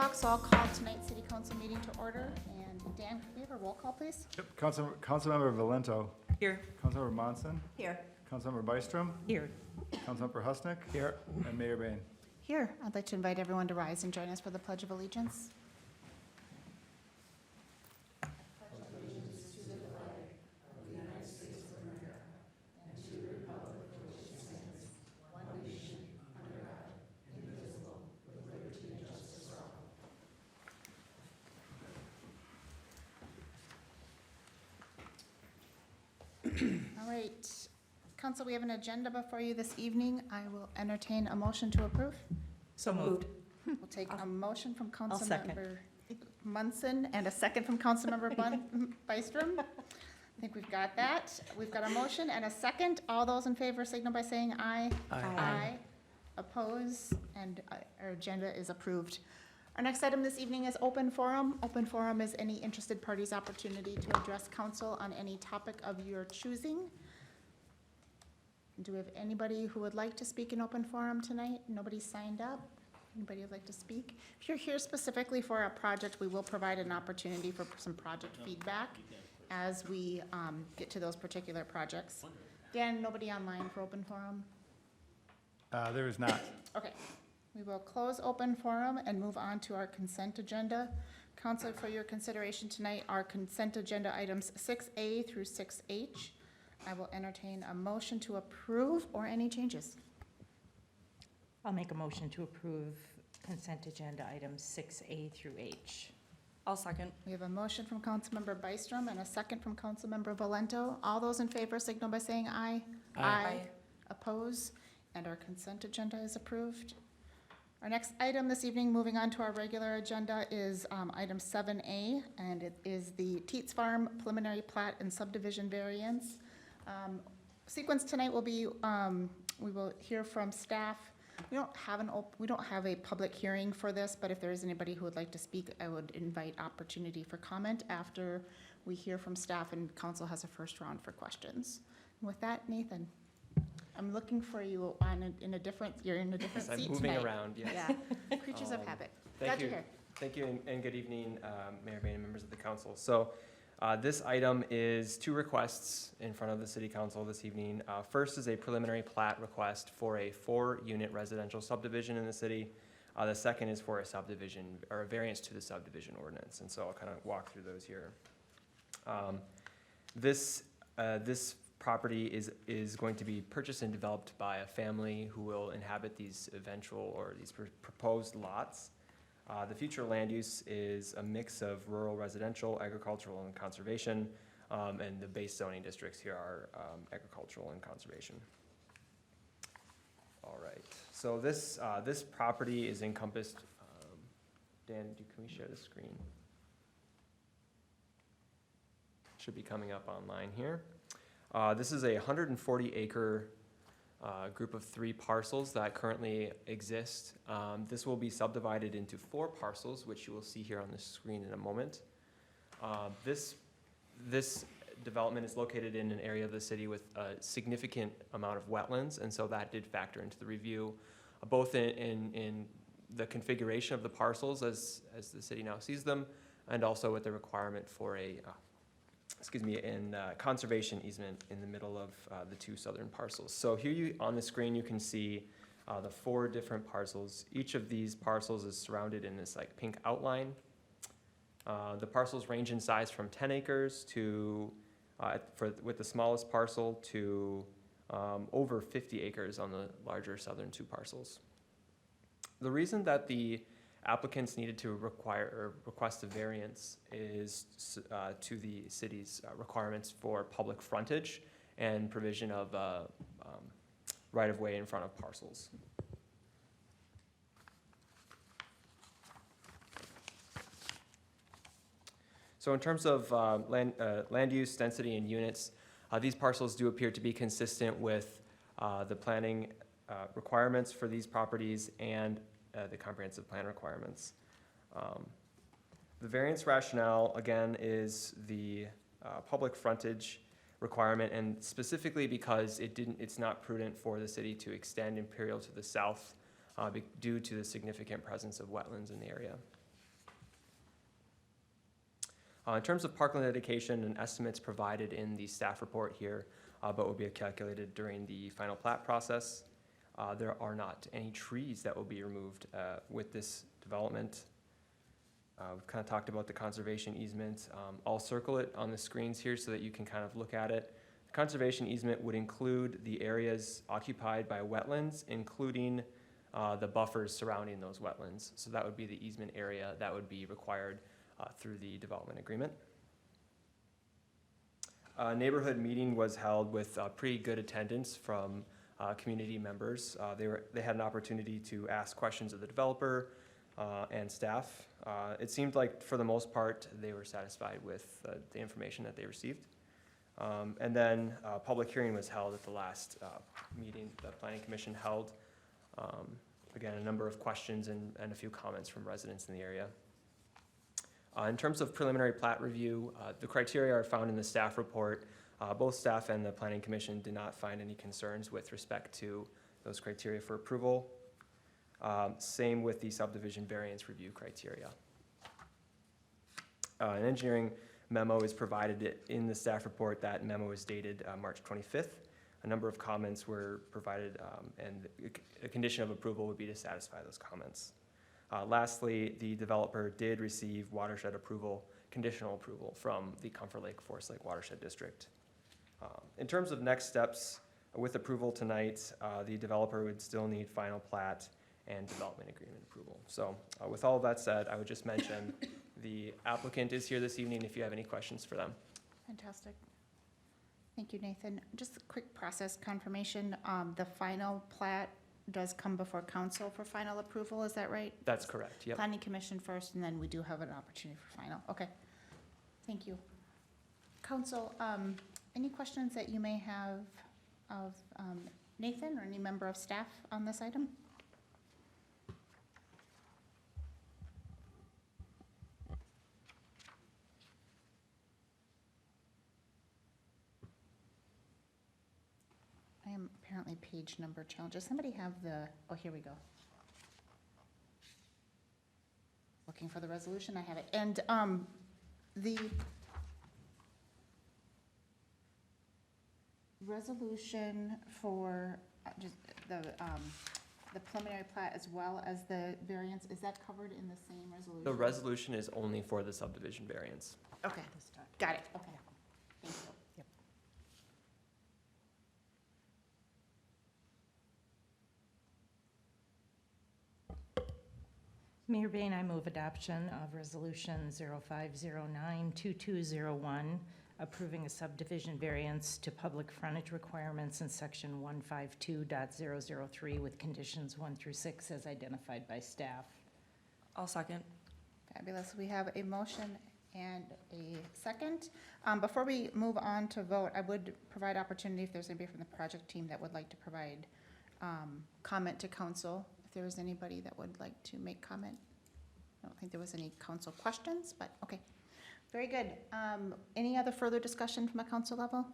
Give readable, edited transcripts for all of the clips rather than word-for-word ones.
o'clock, so I'll call tonight's city council meeting to order. And Dan, can we have a roll call, please? Yep. Councilmember Valento. Here. Councilmember Monson. Here. Councilmember Byström. Here. Councilmember Husnick. Here. And Mayor Bain. Here, I'd like to invite everyone to rise and join us for the Pledge of Allegiance. All right, council, we have an agenda before you this evening. I will entertain a motion to approve. So moved. We'll take a motion from I'll second. Councilmember Munson and a second from Councilmember Byström. I think we've got that. We've got a motion and a second. All those in favor signal by saying aye. Aye. Oppose, and our agenda is approved. Our next item this evening is open forum. Open forum is any interested party's opportunity to address council on any topic of your choosing. Do we have anybody who would like to speak in open forum tonight? Nobody signed up? Anybody would like to speak? If you're here specifically for a project, we will provide an opportunity for some project feedback as we get to those particular projects. Dan, nobody online for open forum? There is not. Okay, we will close open forum and move on to our consent agenda. Council, for your consideration tonight, our consent agenda items 6A through 6H. I will entertain a motion to approve or any changes. I'll make a motion to approve consent agenda items 6A through H. I'll second. We have a motion from Councilmember Byström and a second from Councilmember Valento. All those in favor signal by saying aye. Aye. Oppose, and our consent agenda is approved. Our next item this evening, moving on to our regular agenda, is item 7A, and it is the Teets Farm preliminary plat and subdivision variance. Sequence tonight will be, we will hear from staff. We don't have a public hearing for this, but if there is anybody who would like to speak, I would invite opportunity for comment after we hear from staff and council has a first round for questions. With that, Nathan, I'm looking for you in a different seat tonight. I'm moving around, yes. Yeah, creatures of habit. Thank Glad you. you're here. Thank you, and good evening, Mayor Bain and members of the council. So this item is two requests in front of the city council this evening. First is a preliminary plat request for a 4-unit residential subdivision in the city. The second is for a subdivision, or a variance to the subdivision ordinance, and so I'll kind of walk through those here. This property is going to be purchased and developed by a family who will inhabit these proposed lots. The future land use is a mix of rural, residential, agricultural, and conservation, and the base zoning districts here are agricultural and conservation. All right, so this property is encompassed, Dan, can we share the screen? Should be coming up online here. This is a 140-acre group of 3 parcels that currently exist. This will be subdivided into 4 parcels, which you will see here on the screen in a moment. This development is located in an area of the city with a significant amount of wetlands, and so that did factor into the review, both in the configuration of the parcels as the city now sees them, and also with the requirement for a conservation easement in the middle of the 2 southern parcels. So here on the screen you can see the 4 different parcels. Each of these parcels is surrounded in this like pink outline. The parcels range in size from 10 acres to, with the smallest parcel, to over 50 acres on the larger southern 2 parcels. The reason that the applicants needed to request a variance is to the city's requirements for public frontage and provision of right-of-way in front of parcels. So in terms of land use, density, and units, these parcels do appear to be consistent with the planning requirements for these properties and the comprehensive plan requirements. The variance rationale, again, is the public frontage requirement, and specifically because it's not prudent for the city to extend Imperial to the south due to the significant presence of wetlands in the area. In terms of Parkland dedication, an estimate's provided in the staff report here, but will be calculated during the final plat process. There are not any trees that will be removed with this development. We've kind of talked about the conservation easement. I'll circle it on the screens here so that you can kind of look at it. The conservation easement would include the areas occupied by wetlands, including the buffers surrounding those wetlands. So that would be the easement area that would be required through the development agreement. A neighborhood meeting was held with pretty good attendance from community members. They had an opportunity to ask questions of the developer and staff. It seemed like, for the most part, they were satisfied with the information that they received. And then a public hearing was held at the last meeting the Planning Commission held. Again, a number of questions and a few comments from residents in the area. In terms of preliminary plat review, the criteria are found in the staff report. Both staff and the Planning Commission did not find any concerns with respect to those criteria for approval. Same with the subdivision variance review criteria. An engineering memo is provided in the staff report. That memo is dated March 25th. A number of comments were provided, and a condition of approval would be to satisfy those comments. Lastly, the developer did receive watershed approval, conditional approval from the Comfort Lake Forest Lake Watershed District. In terms of next steps, with approval tonight, the developer would still need final plat and development agreement approval. So with all of that said, I would just mention the applicant is here this evening if you have any questions for them. Fantastic. Thank you, Nathan. Just a quick process confirmation. The final plat does come before council for final approval, is that right? That's correct, yep. Planning Commission first, and then we do have an opportunity for final. Okay, thank you. Council, any questions that you may have of Nathan or any member of staff on this item? I am apparently page number challenged. Does somebody have the, oh, here we go. Looking for the resolution, I have it. And the resolution for just the preliminary plat as well as the variance, is that covered in the same resolution? The resolution is only for the subdivision variance. Okay, got it, okay. Thank you. Mayor Bain, I move adoption of Resolution 0509-2201, approving a subdivision variance to public frontage requirements in Section 152.003 with conditions 1 through 6 as identified by staff. I'll second. Fabulous. We have a motion and a second. Before we move on to vote, I would provide opportunity if there's anybody from the project team that would like to provide comment to council. If there is anybody that would like to make comment. I don't think there was any council questions, but okay. Very good. Any other further discussion from a council level?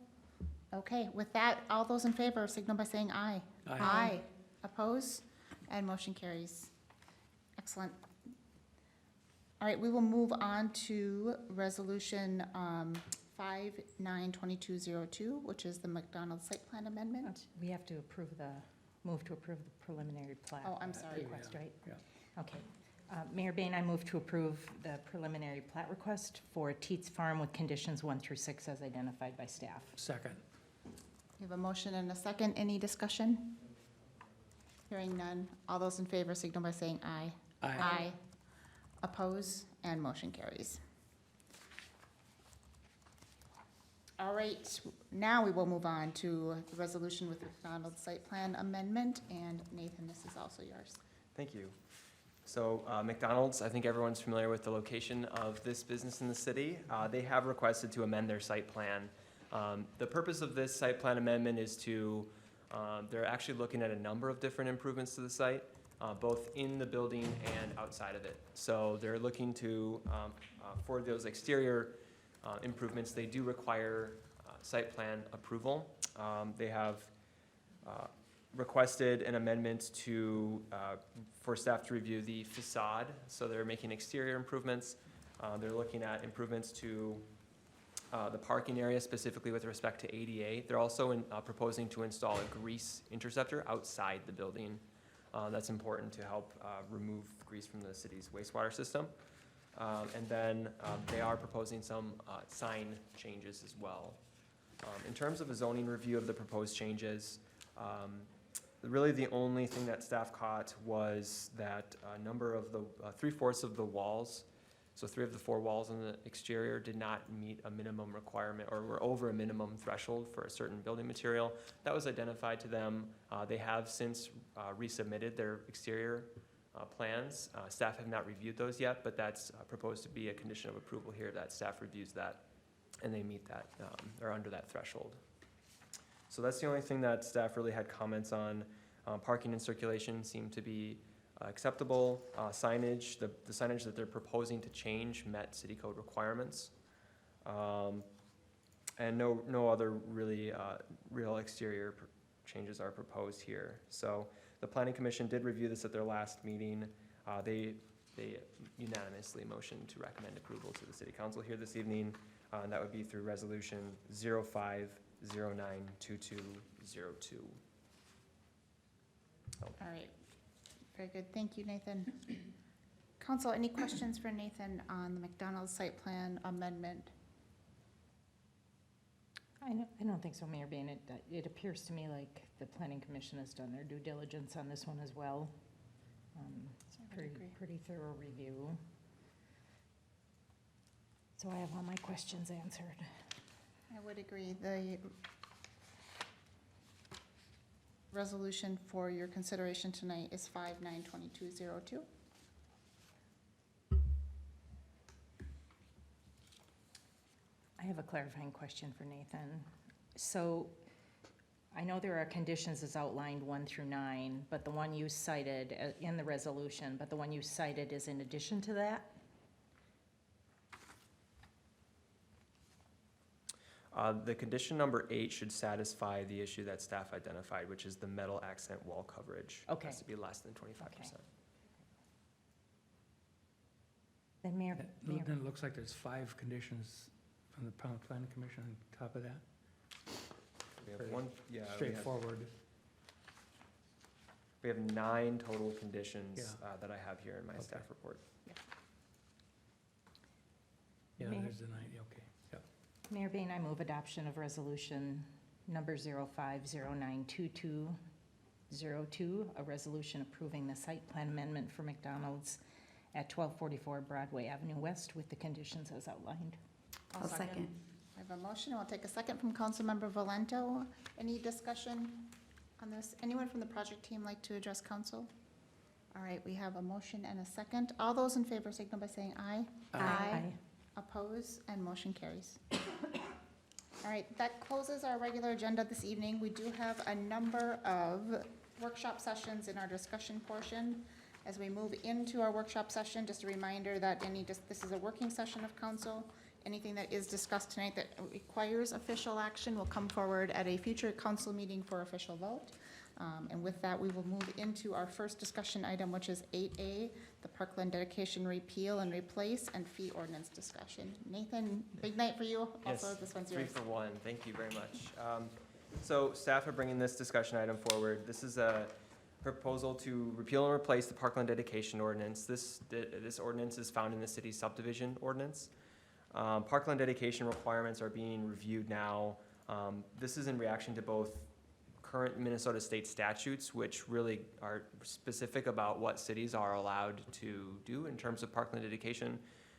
Okay, with that, all those in favor signal by saying aye. Aye. Aye. Oppose? And motion carries. Excellent. All right, we will move on to resolution 592202, which is the McDonald's site plan amendment. We have to move to approve the preliminary plat. Oh, I'm sorry. Request, right? Yeah. Okay. Mayor Bain, I move to approve the preliminary plat request for Teets Farm with conditions 1 through 6 as identified by staff. Second. We have a motion and a second. Any discussion? Hearing none. All those in favor signal by saying aye. Aye. Oppose? And motion carries. All right, now we will move on to the resolution with McDonald's site plan amendment. And Nathan, this is also yours. Thank you. So McDonald's, I think everyone's familiar with the location of this business in the city. They have requested to amend their site plan. The purpose of this site plan amendment is to, they're actually looking at a number of different improvements to the site, both in the building and outside of it. So they're looking to, for those exterior improvements, they do require site plan approval. They have requested an amendment to, for staff to review the facade. So they're making exterior improvements. They're looking at improvements to the parking area, specifically with respect to ADA. They're also proposing to install a grease interceptor outside the building. That's important to help remove grease from the city's wastewater system. And then they are proposing some sign changes as well. In terms of a zoning review of the proposed changes, really the only thing that staff caught was that a number of the 3/4 of the walls, so 3 of the 4 walls on the exterior did not meet a minimum requirement or were over a minimum threshold for a certain building material. That was identified to them. They have since resubmitted their exterior plans. Staff have not reviewed those yet, but that's proposed to be a condition of approval here, that staff reviews that and they meet that, or under that threshold. So that's the only thing that staff really had comments on. Parking and circulation seem to be acceptable. Signage, the signage that they're proposing to change met city code requirements. And no other really real exterior changes are proposed here. So the Planning Commission did review this at their last meeting. They unanimously motioned to recommend approval to the City Council here this evening. And that would be through Resolution 05092202. All right, very good, thank you, Nathan. Council, any questions for Nathan on the McDonald's site plan amendment? I don't think so, Mayor Bain. It appears to me like the Planning Commission has done their due diligence on this one as well. It's a I would agree. pretty thorough review. So I have all my questions answered. I would agree. The resolution for your consideration tonight is 592202. I have a clarifying question for Nathan. So I know there are conditions as outlined 1 through 9, but the one you cited in the resolution, but the one you cited is in addition to that? The condition number 8 should satisfy the issue that staff identified, which is the metal accent wall coverage. Okay. Has to be less than 25%. Then Mayor, Then it looks like there's 5 conditions from the Planning Commission on top of that. We have Very one, yeah, Straightforward. we have 9 total conditions Yeah. that I have here in my Okay. staff report. Yeah, May- there's the 90, okay. Yeah. Mayor Bain, I move adoption of resolution number 05092202, a resolution approving the site plan amendment for McDonald's at 1244 Broadway Avenue West with the conditions as outlined. I'll second. I have a motion, I'll take a second from Councilmember Valento. Any discussion on this? Anyone from the project team like to address council? All right, we have a motion and a second. All those in favor signal by saying aye. Oppose, and motion carries. All right, that closes our regular agenda this evening. We do have a number of workshop sessions in our discussion portion. As we move into our workshop session, just a reminder that this is a working session of council. Anything that is discussed tonight that requires official action will come forward at a future council meeting for official vote. And with that, we will move into our first discussion item, which is 8A, the Parkland dedication repeal and replace and fee ordinance discussion. Nathan, big night for you. Also, Yes, this one's 3 yours. for 1, thank you very much. So staff are bringing this discussion item forward. This is a proposal to repeal and replace the Parkland dedication ordinance. This ordinance is found in the city's subdivision ordinance. Parkland dedication requirements are being reviewed now. This is in reaction to both current Minnesota state statutes, which really are specific about what cities are allowed to do in terms of Parkland dedication,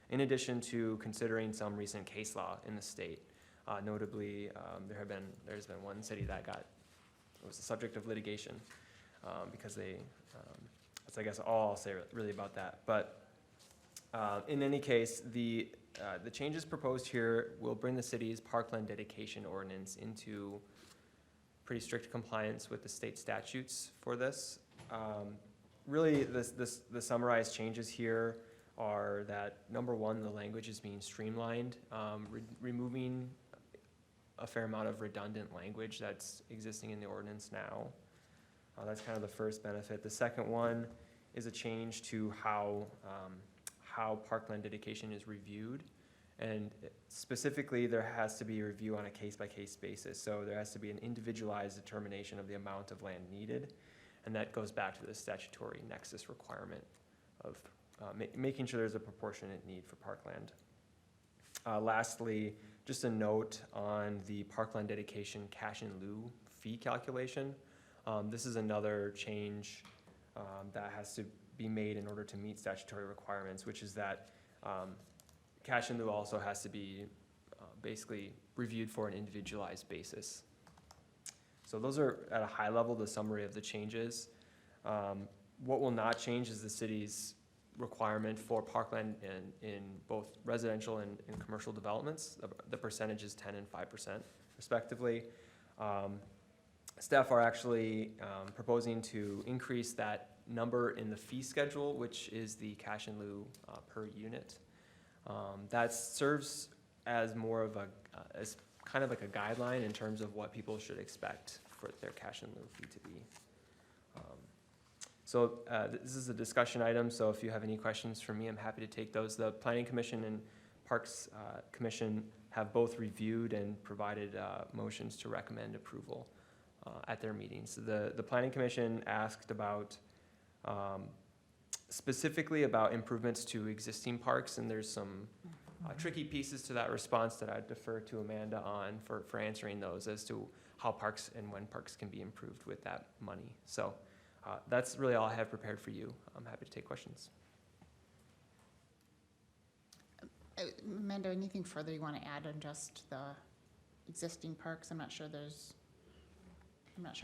in addition to considering some recent case law in the state. Notably, there's been one city that was the subject of litigation because that's I guess all I'll say really about that. But in any case, the changes proposed here will bring the city's Parkland dedication ordinance into pretty strict compliance with the state statutes for this. Really, the summarized changes here are that, number 1, the language is being streamlined, removing a fair amount of redundant language that's existing in the ordinance now. That's kind of the first benefit. The second one is a change to how how parkland dedication is reviewed. And specifically, there has to be a review on a case-by-case basis. So there has to be an individualized determination of the amount of land needed. And that goes back to the statutory nexus requirement of making sure there's a proportionate need for parkland. Lastly, just a note on the parkland dedication cash in lieu fee calculation. This is another change that has to be made in order to meet statutory requirements, which is that cash in lieu also has to be basically reviewed for an individualized basis. So those are, at a high level, the summary of the changes. What will not change is the city's requirement for parkland in both residential and commercial developments. The percentage is 10 and 5% respectively. Staff are actually proposing to increase that number in the fee schedule, which is the cash in lieu per unit. That serves as more of as kind of like a guideline in terms of what people should expect for their cash in lieu fee to be. So this is a discussion item, so if you have any questions for me, I'm happy to take those. The Planning Commission and Parks Commission have both reviewed and provided motions to recommend approval at their meetings. So the Planning Commission asked about specifically about improvements to existing parks, and there's some tricky pieces to that response that I'd defer to Amanda on for answering those as to how parks and when parks can be improved with that money. So that's really all I have prepared for you. I'm happy to take questions. Amanda, anything further you want to add on just the existing parks? I'm not sure I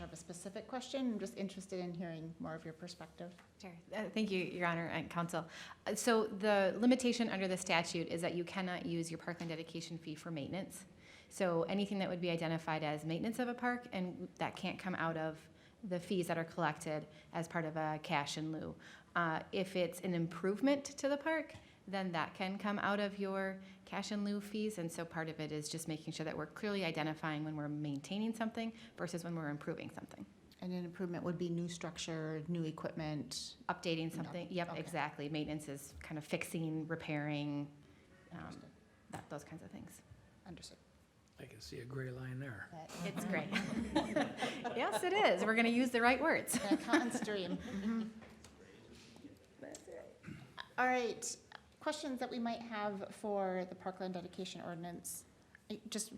have a specific question. I'm just interested in hearing more of your perspective. Sure. Thank you, Your Honor and Council. So the limitation under the statute is that you cannot use your parkland dedication fee for maintenance. So anything that would be identified as maintenance of a park, and that can't come out of the fees that are collected as part of a cash in lieu. If it's an improvement to the park, then that can come out of your cash in lieu fees. And so part of it is just making sure that we're clearly identifying when we're maintaining something versus when we're improving something. And an improvement would be new structure, new equipment. Updating something, yep, Okay. exactly. Maintenance is kind of fixing, repairing, those kinds of things. Understood. I can see a gray line there. It's great. Yes, it is. We're going to use the right words. An accountant's dream. Mhm. All right, questions that we might have for the Parkland dedication ordinance. Just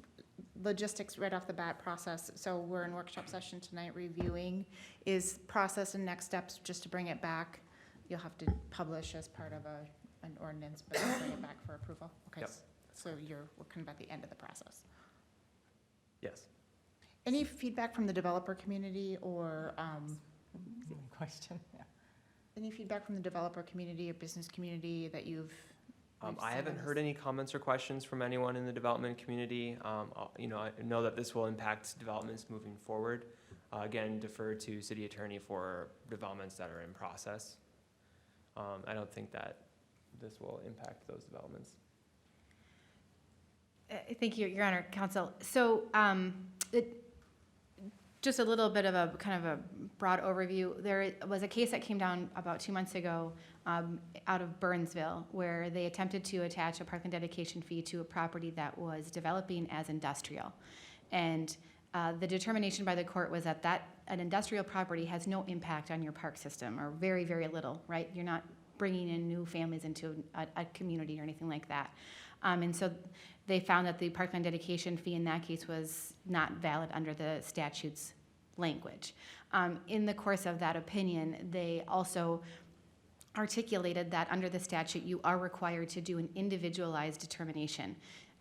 logistics right off the bat process. So we're in workshop session tonight reviewing. Is process and next steps just to bring it back? You'll have to publish as part of an ordinance, but then bring it back for approval? Okay. Yep. So we're kind of at the end of the process. Yes. Any feedback from the developer community or Question, yeah. any feedback from the developer community or business community that you've I haven't heard any comments or questions from anyone in the development community. I know that this will impact developments moving forward. Again, defer to city attorney for developments that are in process. I don't think that this will impact those developments. Thank you, Your Honor, Counsel. So just a little bit of a kind of a broad overview. There was a case that came down about 2 months ago out of Burnsville, where they attempted to attach a parkland dedication fee to a property that was developing as industrial. And the determination by the court was that an industrial property has no impact on your park system, or very, very little, right? You're not bringing in new families into a community or anything like that. And so they found that the parkland dedication fee in that case was not valid under the statute's language. In the course of that opinion, they also articulated that under the statute, you are required to do an individualized determination.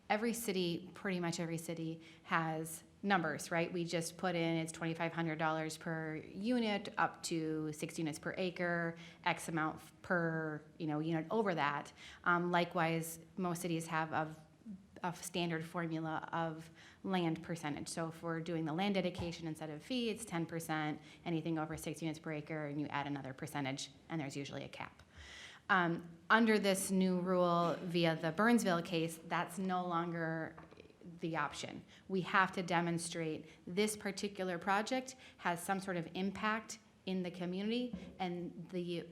Every city, pretty much every city, has numbers, right? We just put in it's $2,500 per unit, up to 6 units per acre, X amount per unit over that. Likewise, most cities have a standard formula of land percentage. So if we're doing the land dedication instead of fee, it's 10%. Anything over 6 units per acre, and you add another percentage, and there's usually a cap. Under this new rule via the Burnsville case, that's no longer the option. We have to demonstrate this particular project has some sort of impact in the community, and the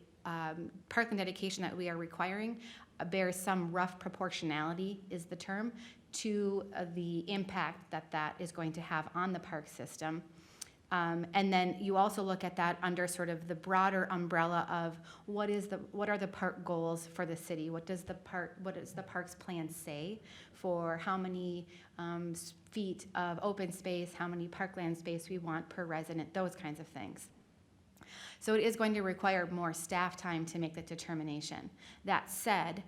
parkland dedication that we are requiring bears some rough proportionality, is the term, to the impact that that is going to have on the park system. And then you also look at that under sort of the broader umbrella of what are the park goals for the city? What does the parks plan say for how many feet of open space, how many parkland space we want per resident, those kinds of things. So it is going to require more staff time to make the determination. That said,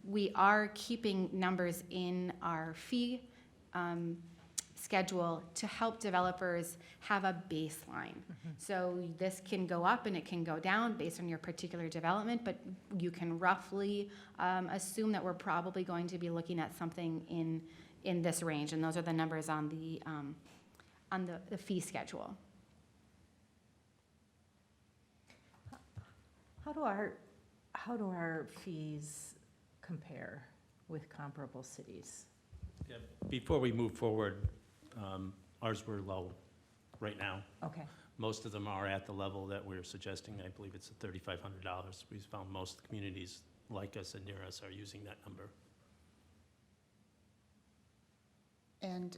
we are keeping numbers in our fee schedule to help developers have a baseline. So this can go up and it can go down based on your particular development, but you can roughly assume that we're probably going to be looking at something in this range, and those are the numbers on the fee schedule. How do our fees compare with comparable cities? Yeah, before we move forward, ours were low right now. Okay, Most of them are at the level that we're suggesting. I believe it's at $3,500. We've found most communities like us and near us are using that number. And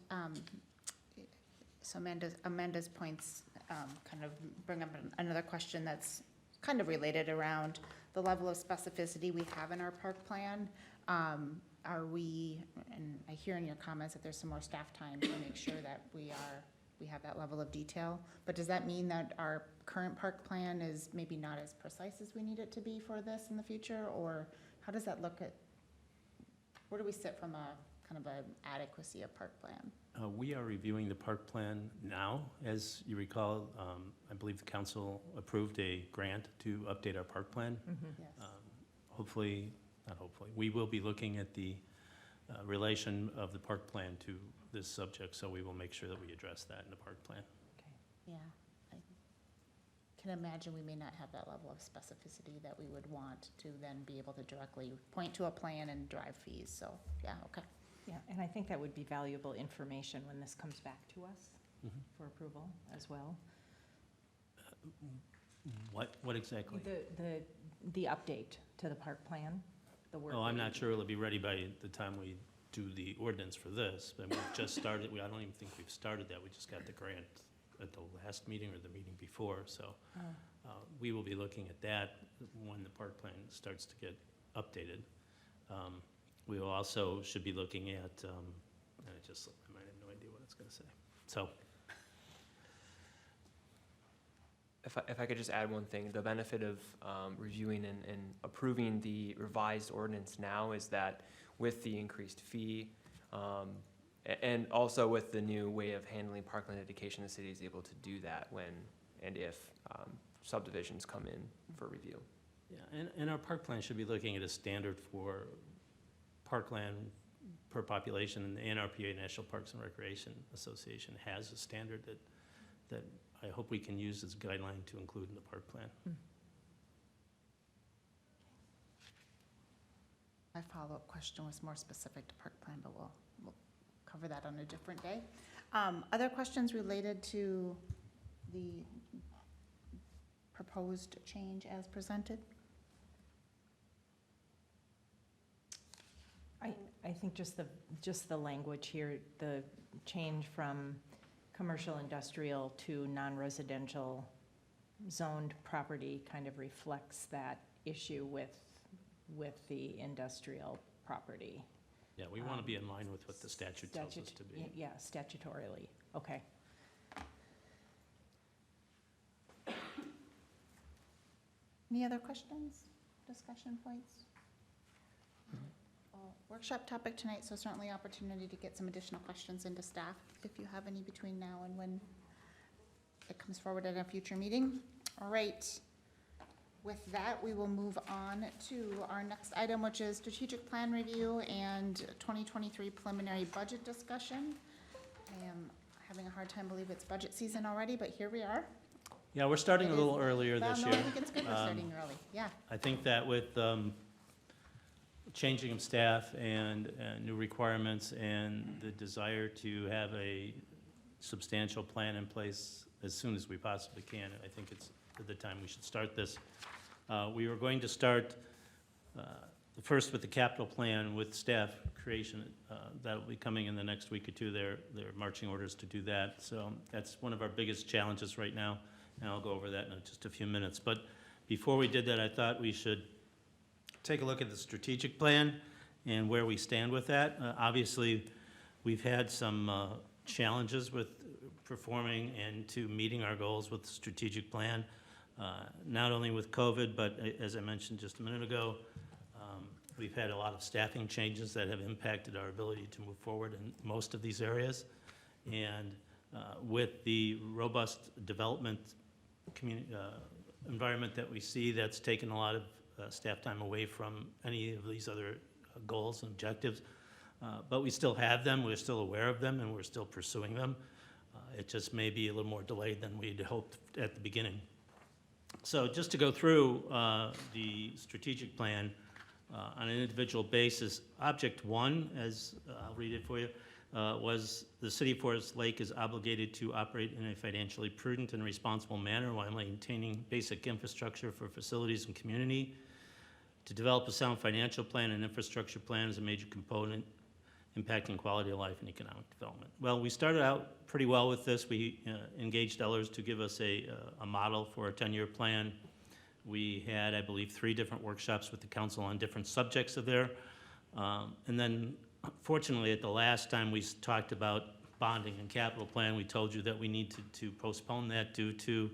so Amanda's points kind of bring up another question that's kind of related around the level of specificity we have in our park plan. Are we, and I hear in your comments that there's some more staff time to make sure that we have that level of detail, but does that mean that our current park plan is maybe not as precise as we need it to be for this in the future, or how does that look at, where do we sit from a kind of an adequacy of park plan? We are reviewing the park plan now. As you recall, I believe the council approved a grant to update our park plan. Yes. We will be looking at the relation of the park plan to this subject, so we will make sure that we address that in the park plan. Yeah, I can imagine we may not have that level of specificity that we would want to then be able to directly point to a plan and drive fees, so, yeah, okay. yeah, and I think that would be valuable information when this comes back to us Mhm. for approval as well. What exactly? The update to the park plan, the work. Oh, I'm that not sure it'll be ready by the time we do the ordinance for this, but we've just started, I don't even think we've started that, we just got the grant at the last meeting or the meeting before, so we will be looking at that when the park plan starts to get updated. We will also should be looking at, I might have no idea what it's gonna say, so. If I could just add one thing, the benefit of reviewing and approving the revised ordinance now is that with the increased fee, and also with the new way of handling parkland dedication, the city is able to do that when and if subdivisions come in for review. Yeah, and our park plan should be looking at a standard for parkland per population, and the NRPA, National Parks and Recreation Association, has a standard that I hope we can use as a guideline to include in the park plan. My follow-up question was more specific to park plan, but we'll cover that on a different day. Other questions related to the proposed change as presented? I think just the language here, the change from commercial industrial to non-residential zoned property kind of reflects that issue with the industrial property. Yeah, we want to be in line with what the statute tells us to be. Yeah, statutorily, okay. Any other questions, discussion points? Workshop topic tonight, so certainly opportunity to get some additional questions into staff if you have any between now and when it comes forward at a future meeting. All right. With that, we will move on to our next item, which is strategic plan review and 2023 preliminary budget discussion. I am having a hard time believing it's budget season already, but here we are. Yeah, we're starting It a is- little earlier Well, this no, year. I think it's good we're starting early, yeah. I think that with changing of staff and new requirements and the desire to have a substantial plan in place as soon as we possibly can, I think it's the time we should start this. We were going to start the first with the capital plan with staff creation. That'll be coming in the next week or two. They're marching orders to do that. So that's one of our biggest challenges right now, and I'll go over that in just a few minutes. But before we did that, I thought we should take a look at the strategic plan and where we stand with that. Obviously, we've had some challenges with performing and to meeting our goals with the strategic plan, not only with COVID, but as I mentioned just a minute ago, we've had a lot of staffing changes that have impacted our ability to move forward in most of these areas. And with the robust development environment that we see, that's taken a lot of staff time away from any of these other goals and objectives. But we still have them, we're still aware of them, and we're still pursuing them. It just may be a little more delayed than we'd hoped at the beginning. So just to go through the strategic plan on an individual basis, Object 1, as I'll read it for you, was the City of Forest Lake is obligated to operate in a financially prudent and responsible manner while maintaining basic infrastructure for facilities and community. To develop a sound financial plan and infrastructure plan is a major component impacting quality of life and economic development. Well, we started out pretty well with this. We engaged Ellers to give us a model for a 10-year plan. We had, I believe, 3 different workshops with the council on different subjects of there. And then, fortunately, at the last time we talked about bonding and capital plan, we told you that we need to postpone that due to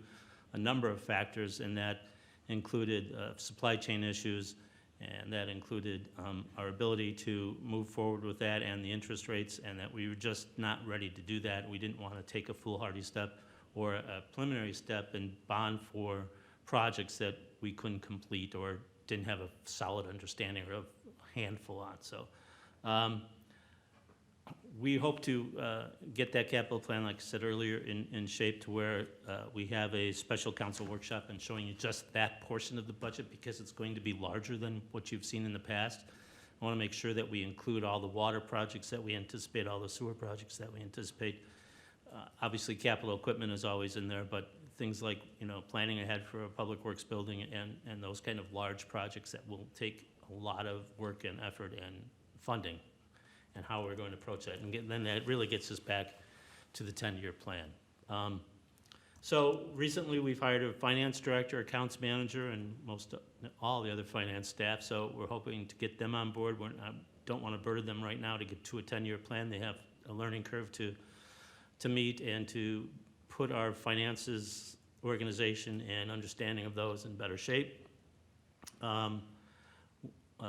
a number of factors, and that included supply chain issues, and that included our ability to move forward with that and the interest rates, and that we were just not ready to do that. We didn't want to take a foolhardy step or a preliminary step and bond for projects that we couldn't complete or didn't have a solid understanding or a handful on. So we hope to get that capital plan, like I said earlier, in shape to where we have a special council workshop and showing you just that portion of the budget, because it's going to be larger than what you've seen in the past. I want to make sure that we include all the water projects that we anticipate, all the sewer projects that we anticipate. Obviously, capital equipment is always in there, but things like, planning ahead for a public works building and those kind of large projects that will take a lot of work and effort and funding, and how we're going to approach that. And then that really gets us back to the 10-year plan. So recently we've hired a finance director, accounts manager, and all the other finance staff. So we're hoping to get them on board. I don't want to burden them right now to get to a 10-year plan. They have a learning curve to meet and to put our finances, organization, and understanding of those in better shape.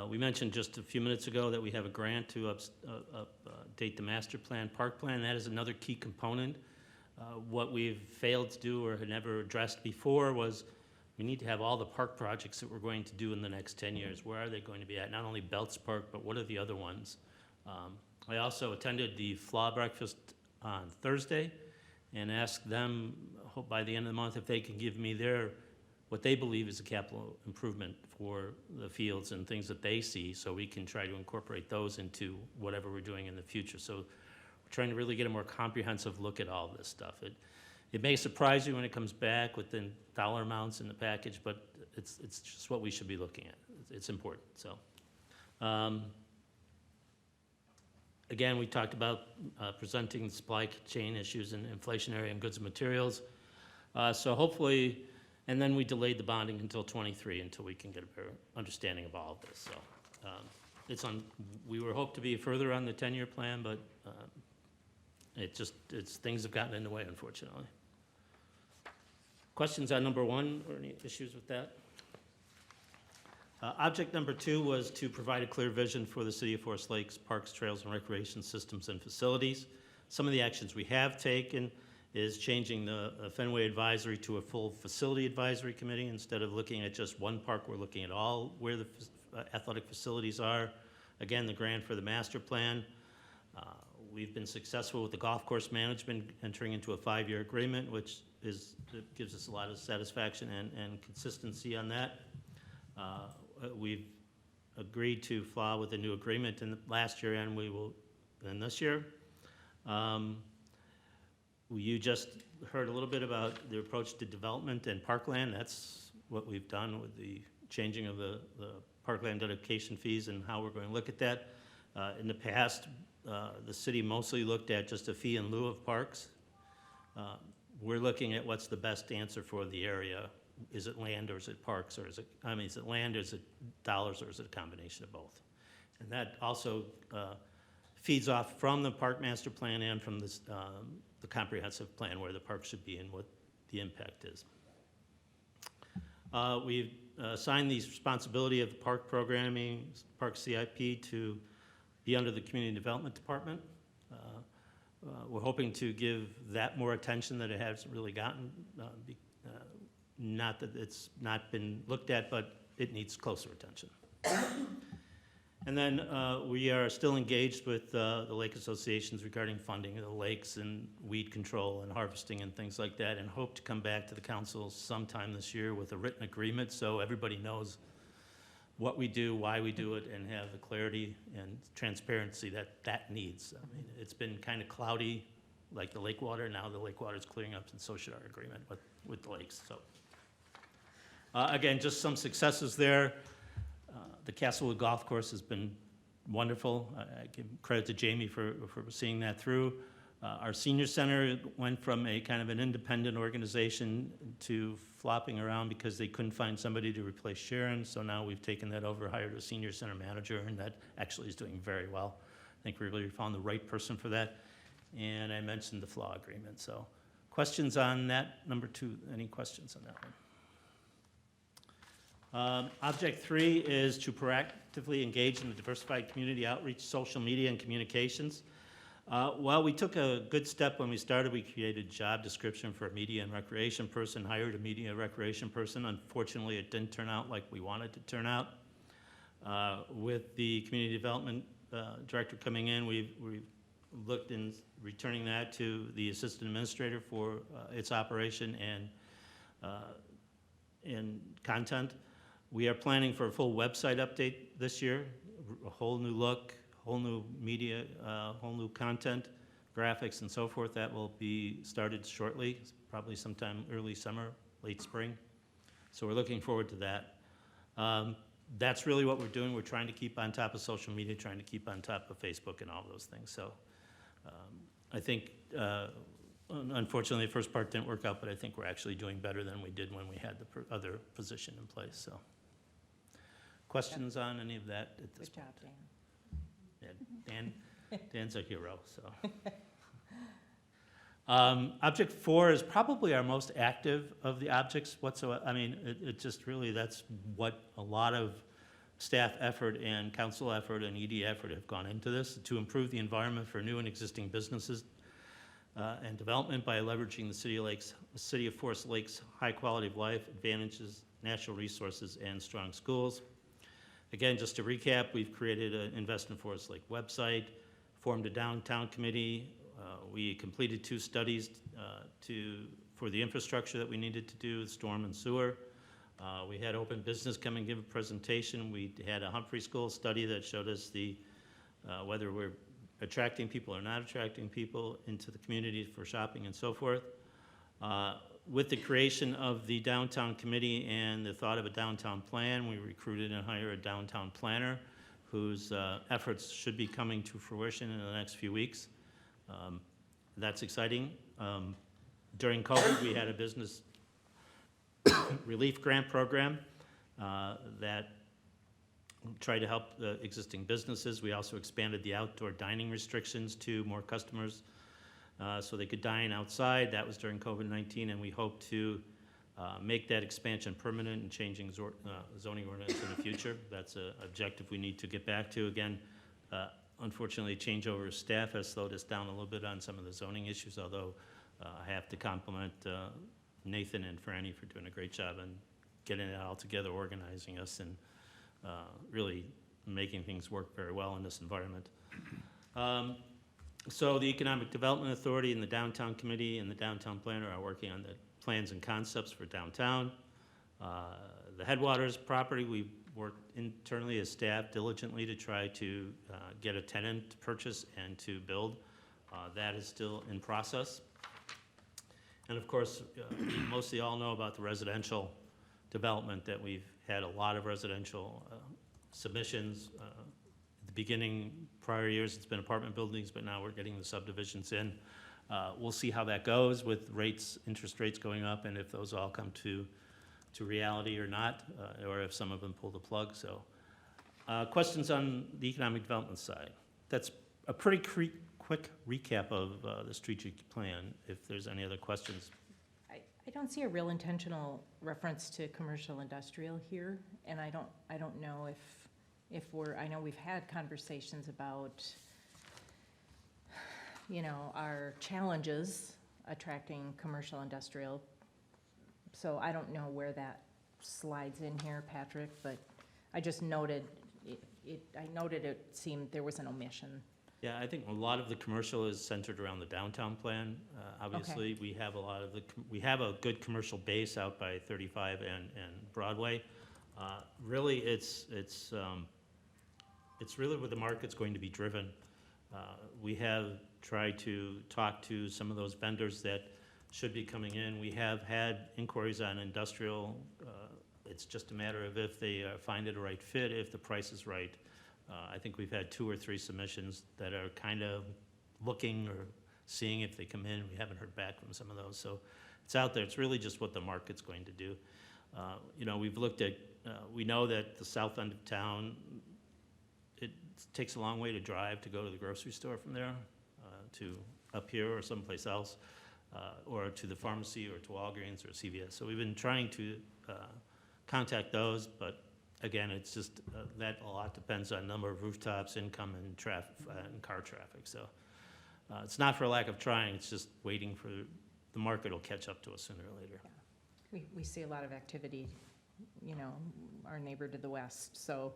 We mentioned just a few minutes ago that we have a grant to update the master plan, park plan. That is another key component. What we've failed to do or had never addressed before was we need to have all the park projects that we're going to do in the next 10 years. Where are they going to be at? Not only Belts Park, but what are the other ones? I also attended the FLA breakfast on Thursday and asked them, hope by the end of the month, if they can give me what they believe is a capital improvement for the fields and things that they see, so we can try to incorporate those into whatever we're doing in the future. So we're trying to really get a more comprehensive look at all this stuff. It may surprise you when it comes back with the dollar amounts in the package, but it's just what we should be looking at. It's important. So again, we talked about presenting supply chain issues and inflationary and goods and materials. So hopefully, and then we delayed the bonding until 23 until we can get a better understanding of all of this. So we were hoped to be further on the 10-year plan, but things have gotten in the way, unfortunately. Questions on number 1 or any issues with that? Object number 2 was to provide a clear vision for the City of Forest Lakes, parks, trails, and recreation systems and facilities. Some of the actions we have taken is changing the Fenway Advisory to a full facility advisory committee. Instead of looking at just one park, we're looking at all where the athletic facilities are. Again, the grant for the master plan. We've been successful with the golf course management, entering into a 5-year agreement, which gives us a lot of satisfaction and consistency on that. We've agreed to FLA with a new agreement in last year, and we will in this year. You just heard a little bit about the approach to development and Parkland. That's what we've done with the changing of the parkland dedication fees and how we're going to look at that. In the past, the city mostly looked at just a fee in lieu of parks. We're looking at what's the best answer for the area. Is it land or is it parks, or is it land or is it dollars, or is it a combination of both? And that also feeds off from the park master plan and from this, the comprehensive plan where the park should be and what the impact is. We've assigned the responsibility of the park programming, park CIP, to be under the Community Development Department. We're hoping to give that more attention that it hasn't really gotten. Not that it's not been looked at, but it needs closer attention. And then we are still engaged with the lake associations regarding funding of the lakes and weed control and harvesting and things like that, and hope to come back to the council sometime this year with a written agreement so everybody knows what we do, why we do it, and have the clarity and transparency that that needs. I mean, it's been kind of cloudy, like the lake water. Now the lake water is clearing up, and so should our agreement with the lakes. So again, just some successes there. The Castlewood Golf Course has been wonderful. I give credit to Jamie for seeing that through. Our senior center went from a kind of an independent organization to flopping around because they couldn't find somebody to replace Sharon. So now we've taken that over, hired a senior center manager, and that actually is doing very well. I think we really found the right person for that. And I mentioned the FLAW agreement. So questions on that? Number 2, any questions on that one? Object 3 is to proactively engage in the diversified community outreach, social media, and communications. Well, we took a good step when we started. We created a job description for a media and recreation person, hired a media and recreation person. Unfortunately, it didn't turn out like we wanted to turn out. With the community development director coming in, we've looked in returning that to the assistant administrator for its operation and content. We are planning for a full website update this year, a whole new look, whole new media, whole new content, graphics and so forth. That will be started shortly, probably sometime early summer, late spring. So we're looking forward to that. That's really what we're doing. We're trying to keep on top of social media, trying to keep on top of Facebook and all those things. So I think, unfortunately, the first part didn't work out, but I think we're actually doing better than we did when we had the other position in place. So questions on any of that at this Good point? job, Dan. Yeah, Dan's a hero, so. Object 4 is probably our most active of the objects whatsoever. I mean, it just really, that's what a lot of staff effort and council effort and ED effort have gone into this, to improve the environment for new and existing businesses and development by leveraging the City of Forest Lakes' high quality of life, advantages, natural resources, and strong schools. Again, just to recap, we've created an Invest in Forest Lake website, formed a downtown committee. We completed 2 studies for the infrastructure that we needed to do, storm and sewer. We had open business come and give a presentation. We had a Humphrey School study that showed us whether we're attracting people or not attracting people into the community for shopping and so forth. With the creation of the downtown committee and the thought of a downtown plan, we recruited and hired a downtown planner whose efforts should be coming to fruition in the next few weeks. That's exciting. During COVID, we had a business relief grant program that tried to help the existing businesses. We also expanded the outdoor dining restrictions to more customers so they could dine outside. That was during COVID-19, and we hope to make that expansion permanent and changing zoning ordinance in the future. That's an objective we need to get back to. Again, unfortunately, changeover of staff has slowed us down a little bit on some of the zoning issues, although I have to compliment Nathan and Franny for doing a great job in getting it all together, organizing us, and really making things work very well in this environment. So the Economic Development Authority and the Downtown Committee and the Downtown Planner are working on the plans and concepts for downtown. The Headwaters property, we've worked internally as staff diligently to try to get a tenant to purchase and to build. That is still in process. And of course, mostly all know about the residential development that we've had a lot of residential submissions. At the beginning, prior years, it's been apartment buildings, but now we're getting the subdivisions in. We'll see how that goes with rates, interest rates going up, and if those all come to reality or not, or if some of them pull the plug, so. Questions on the economic development side? That's a pretty quick recap of the strategic plan, if there's any other questions. I don't see a real intentional reference to commercial industrial here, and I don't know if I know we've had conversations about, you know, our challenges attracting commercial industrial. So I don't know where that slides in here, Patrick, but I just noted it seemed there was an omission. Yeah, I think a lot of the commercial is centered around the downtown plan. Obviously, we have a lot of we have a good commercial base out by 35 and Broadway. Really, it's really where the market's going to be driven. We have tried to talk to some of those vendors that should be coming in. We have had inquiries on industrial. It's just a matter of if they find it a right fit, if the price is right. I think we've had 2 or 3 submissions that are kind of looking or seeing if they come in. We haven't heard back from some of those. So it's out there. It's really just what the market's going to do. You know, we've looked at, we know that the south end of town, it takes a long way to drive to go to the grocery store from there, to up here or someplace else, or to the pharmacy or to Walgreens or CVS. So we've been trying to contact those, but again, it's just that a lot depends on number of rooftops, income, and traffic and car traffic. So it's not for lack of trying. It's just waiting for the market will catch up to us sooner or later. We see a lot of activity, you know, our neighbor to the west, so,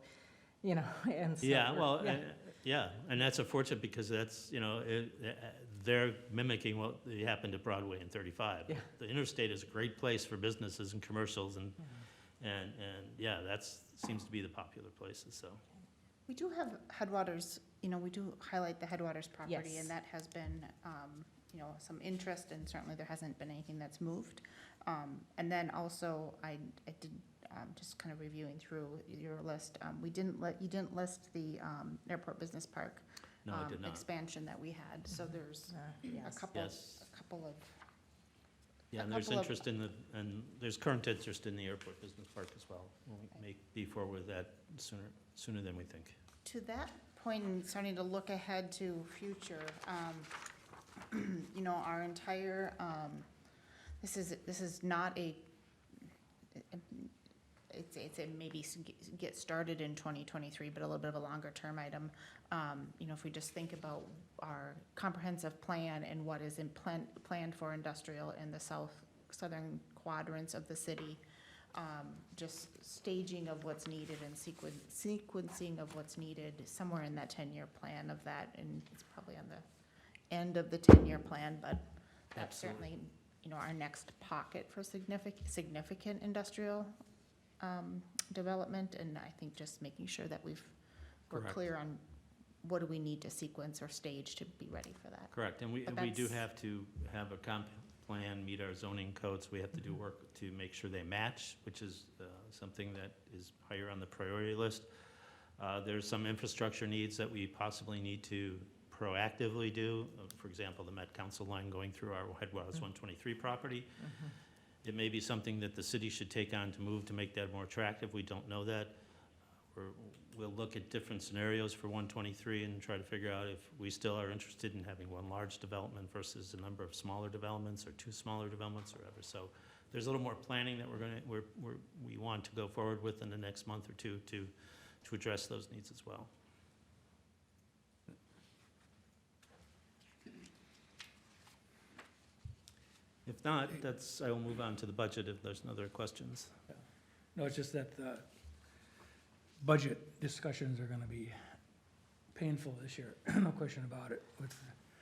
you know, and so. Yeah, we're- well, yeah. yeah, and that's unfortunate because that's, you know, they're mimicking what happened at Broadway and 35. Yeah. The interstate is a great place for businesses and commercials, and yeah, that seems to be the popular places, so. We do have Headwaters, you know, we do highlight the Headwaters property, Yes. and that has been, you know, some interest, and certainly there hasn't been anything that's moved. And then also, I did, just kind of reviewing through your list, you didn't list the Airport Business Park No, I did not. expansion that we had, so there's a Yes. couple Yes. of, Yeah, and a there's couple of- interest and there's current interest in the Airport Business Park as well. We'll be forward with that sooner than we think. to that point, and starting to look ahead to future, you know, our entire, this is not it's a maybe get started in 2023, but a little bit of a longer term item. You know, if we just think about our comprehensive plan and what is planned for industrial in the southern quadrants of the city, just staging of what's needed and sequencing of what's needed somewhere in that 10-year plan of that, and it's probably on the end of the 10-year plan, but that's Absolutely. certainly, you know, our next pocket for significant industrial development, and I think just making sure that we're Correct. clear on what do we need to sequence or stage to be ready for that. Correct, and we But do that's- have to have a comp plan, meet our zoning codes. We have to do work to make sure they match, which is something that is higher on the priority list. There's some infrastructure needs that we possibly need to proactively do. For example, the Met Council line going through our Headwaters 123 property. Mhm. It may be something that the city should take on to move to make that more attractive. We don't know that. We'll look at different scenarios for 123 and try to figure out if we still are interested in having one large development versus a number of smaller developments or 2 smaller developments or whatever. So there's a little more planning that we want to go forward with in the next month or 2 to address those needs as well. If not, I will move on to the budget if there's no other questions. No, it's just that the budget discussions are gonna be painful this year, no question about it.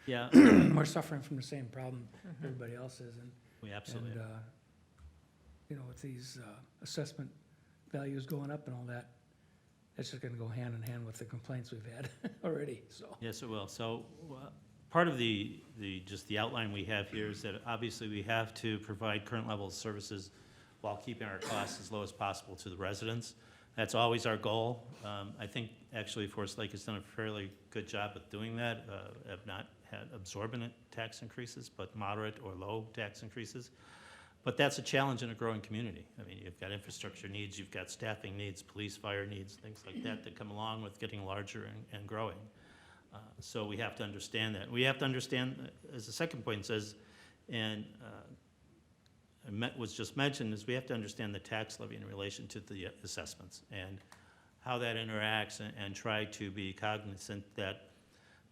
Yeah, We're suffering from the same problem Mhm. everybody else is, and, we absolutely. you know, with these assessment values going up and all that, that's just gonna go hand in hand with the complaints we've had already, so. Yes, it will. So part of the outline we have here is that obviously we have to provide current level of services while keeping our costs as low as possible to the residents. That's always our goal. I think actually Forest Lake has done a fairly good job of doing that, have not had absorbent tax increases, but moderate or low tax increases. But that's a challenge in a growing community. I mean, you've got infrastructure needs, you've got staffing needs, police, fire needs, things like that that come along with getting larger and growing. So we have to understand that. We have to understand, as the second point says, and was just mentioned, is we have to understand the tax levy in relation to the assessments and how that interacts, and try to be cognizant that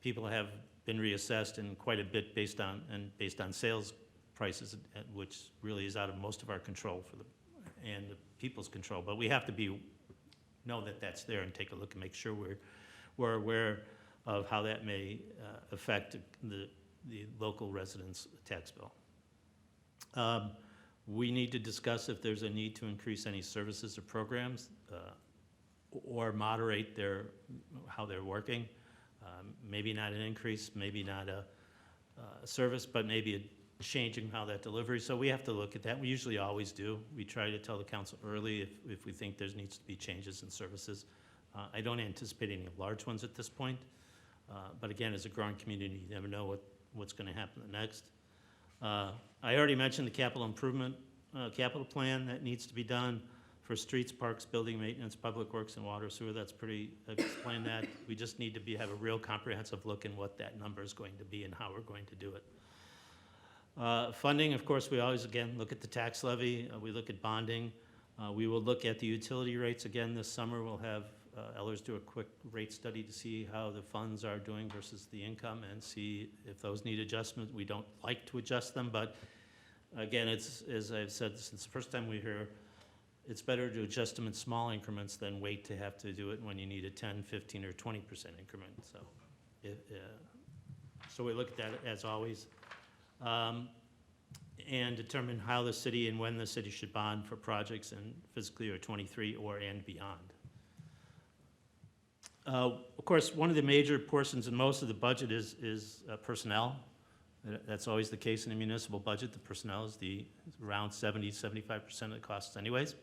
people have been reassessed in quite a bit based on sales prices, which really is out of most of our control and the people's control. But we have to know that that's there and take a look and make sure we're aware of how that may affect the local residents' tax bill. We need to discuss if there's a need to increase any services or programs or moderate how they're working. Maybe not an increase, maybe not a service, but maybe a changing how that delivery. So we have to look at that. We usually always do. We try to tell the council early if we think there needs to be changes in services. I don't anticipate any large ones at this point. But again, as a growing community, you never know what's going to happen next. I already mentioned the capital improvement capital plan that needs to be done for streets, parks, building maintenance, public works, and water sewer. That's pretty, I've explained that. We just need to have a real comprehensive look in what that number is going to be and how we're going to do it. Funding, of course, we always, again, look at the tax levy. We look at bonding. We will look at the utility rates again this summer. We'll have Ellers do a quick rate study to see how the funds are doing versus the income and see if those need adjustment. We don't like to adjust them, but again, it's, as I've said since the first time we were here, it's better to adjust them in small increments than wait to have to do it when you need a 10, 15, or 20% increment. So, so we look at that as always, and determine how the city and when the city should bond for projects in fiscal year 23 and beyond. Of course, one of the major portions in most of the budget is personnel. That's always the case in a municipal budget. The personnel is around 70-75% of the costs anyways.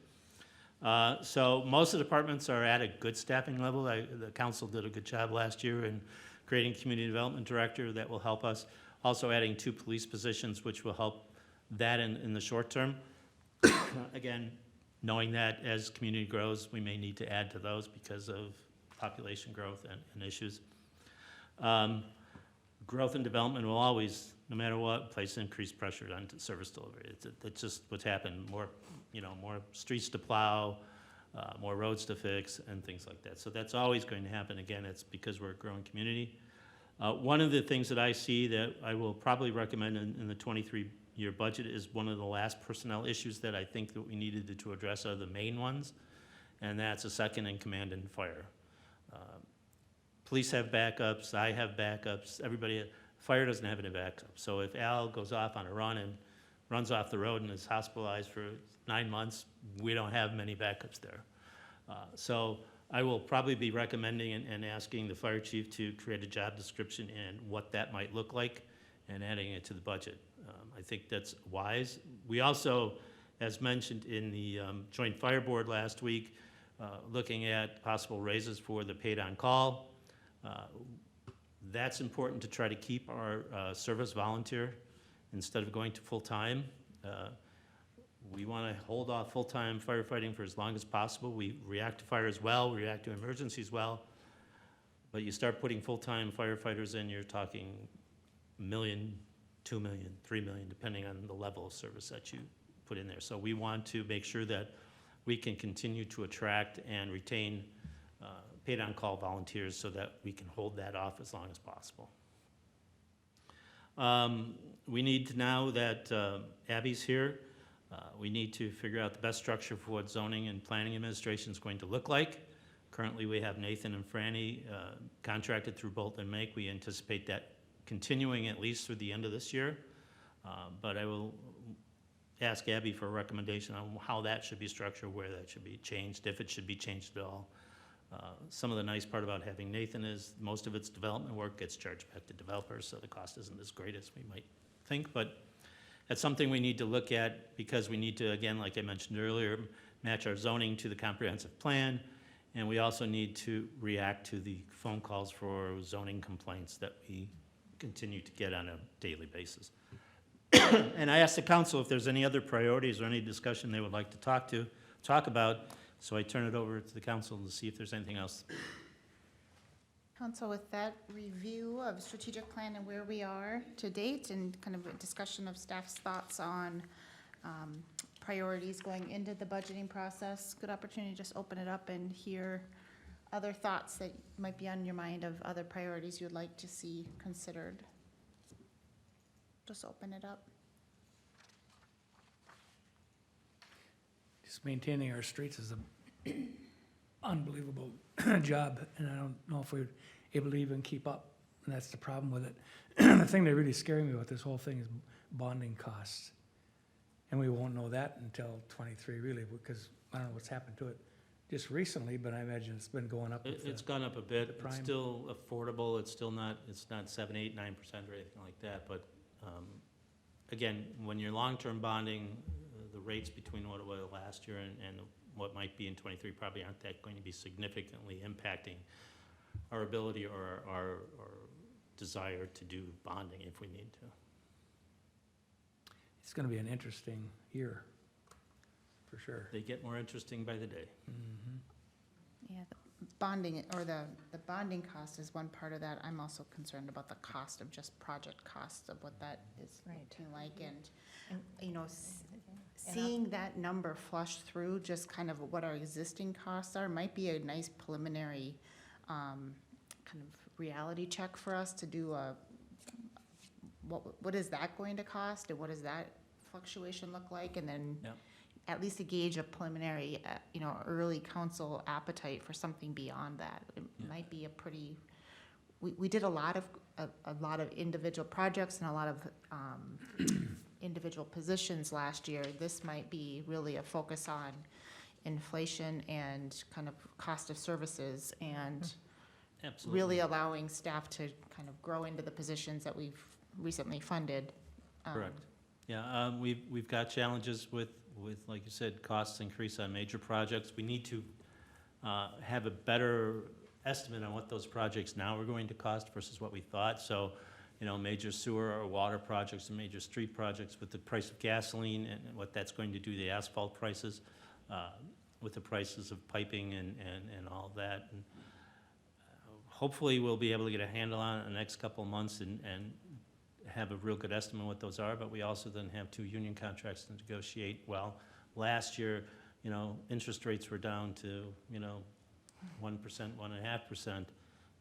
So most of the departments are at a good staffing level. The council did a good job last year in creating a community development director that will help us. Also adding 2 police positions, which will help that in the short term. Again, knowing that as community grows, we may need to add to those because of population growth and issues. Growth and development will always, no matter what, place increased pressure on service delivery. It's just what's happened. More streets to plow, more roads to fix, and things like that. So that's always going to happen. Again, it's because we're a growing community. One of the things that I see that I will probably recommend in the 23-year budget is one of the last personnel issues that I think that we needed to address are the main ones, and that's a second in command and fire. Police have backups, I have backups, fire doesn't have any backups. So if Al goes off on a run and runs off the road and is hospitalized for 9 months, we don't have many backups there. So I will probably be recommending and asking the fire chief to create a job description and what that might look like and adding it to the budget. I think that's wise. We also, as mentioned in the Joint Fire Board last week, looking at possible raises for the paid on call. That's important to try to keep our service volunteer instead of going to full-time. We want to hold off full-time firefighting for as long as possible. We react to fire as well, we react to emergencies well, but you start putting full-time firefighters in, you're talking $1 million, $2 million, $3 million, depending on the level of service that you put in there. So we want to make sure that we can continue to attract and retain paid on-call volunteers so that we can hold that off as long as possible. We need to, now that Abby's here, we need to figure out the best structure for what zoning and planning administration is going to look like. Currently, we have Nathan and Franny contracted through Bolt and Make. We anticipate that continuing at least through the end of this year. But I will ask Abby for a recommendation on how that should be structured, where that should be changed, if it should be changed at all. Some of the nice part about having Nathan is most of its development work gets charged back to developers, so the cost isn't as great as we might think, but that's something we need to look at because we need to, again, like I mentioned earlier, match our zoning to the comprehensive plan, and we also need to react to the phone calls for zoning complaints that we continue to get on a daily basis. And I asked the council if there's any other priorities or any discussion they would like to talk about, so I turn it over to the council to see if there's anything else. Council, with that review of strategic plan and where we are to date and kind of a discussion of staff's thoughts on priorities going into the budgeting process, good opportunity to just open it up and hear other thoughts that might be on your mind of other priorities you'd like to see considered. Just open it up. Just maintaining our streets is an unbelievable job, and I don't know if we're able to even keep up, and that's the problem with it. The thing that really scares me about this whole thing is bonding costs. And we won't know that until '23, really, because I don't know what's happened to it just recently, but I imagine it's been going up. It's gone up a bit. It's prime. still affordable. It's not 7, 8, 9% or anything like that. But again, when you're long-term bonding, the rates between what it was last year and what might be in '23 probably aren't that going to be significantly impacting our ability or our desire to do bonding if we need to. It's gonna be an interesting year, for sure. They get more interesting by the day. Mhm. Yeah, the bonding, or the bonding cost is one part of that. I'm also concerned about the cost of just project costs of what that is Right. looking like. And, And- you know, seeing that number flush through, just kind of what our existing costs are, might be a nice preliminary kind of reality check for us to do a, what is that going to cost, and what does that fluctuation look like? And then Yep. at least to gauge a preliminary, early council appetite for something beyond that. It Yeah. might be a pretty, we did a lot of individual projects and a lot of individual positions last year. This might be really a focus on inflation and kind of cost of services, and Absolutely. really allowing staff to kind of grow into the positions that we've recently funded. Correct. Yeah, we've got challenges with, like you said, costs increase on major projects. We need to have a better estimate on what those projects now are going to cost versus what we thought. So, major sewer or water projects and major street projects with the price of gasoline and what that's going to do to the asphalt prices, with the prices of piping and all of that. And hopefully, we'll be able to get a handle on it in the next couple of months and have a real good estimate of what those are, but we also then have 2 union contracts to negotiate. Well, last year, interest rates were down to, 1%, 1.5%.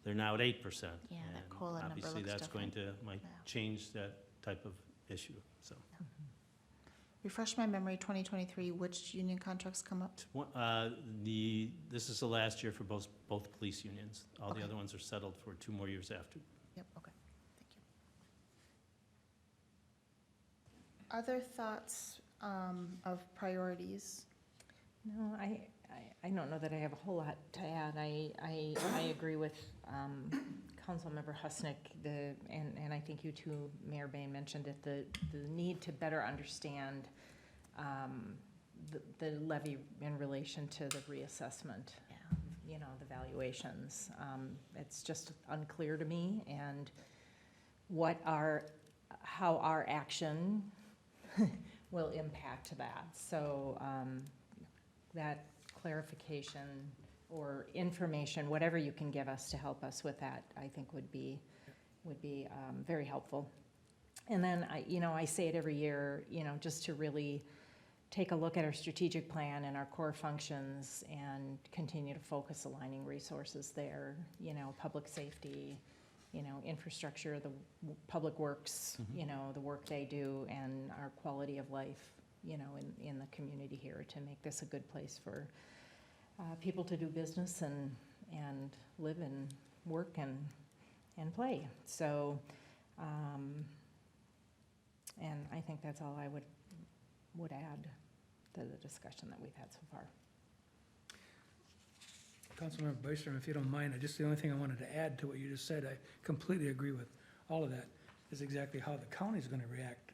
They're now at 8%. Yeah, that And COLA number obviously, looks that's going might Yeah. change that type of issue, so. Refresh my memory, 2023, which union contracts come up? This is the last year for both police unions. All the Okay. other ones are settled for 2 more years after. Yep, okay, thank you. Other thoughts of priorities? No, I don't know that I have a whole lot to add. I agree with Councilmember Husnick, and I think you too, Mayor Bain, mentioned it, the need to better understand the levy in relation to the reassessment, the valuations. It's just unclear to me, and how our action will impact that. So that clarification or information, whatever you can give us to help us with that, I think would be very helpful. And then I say it every year, just to really take a look at our strategic plan and our core functions and continue to focus aligning resources there, public safety, infrastructure, the public works, the work they do, and our quality of life, in the community here, to make this a good place for people to do business and live and work and play. So, and I think that's all I would add to the discussion that we've had so far. Councilmember Byström, if you don't mind, just the only thing I wanted to add to what you just said, I completely agree with all of that, is exactly how the county's gonna react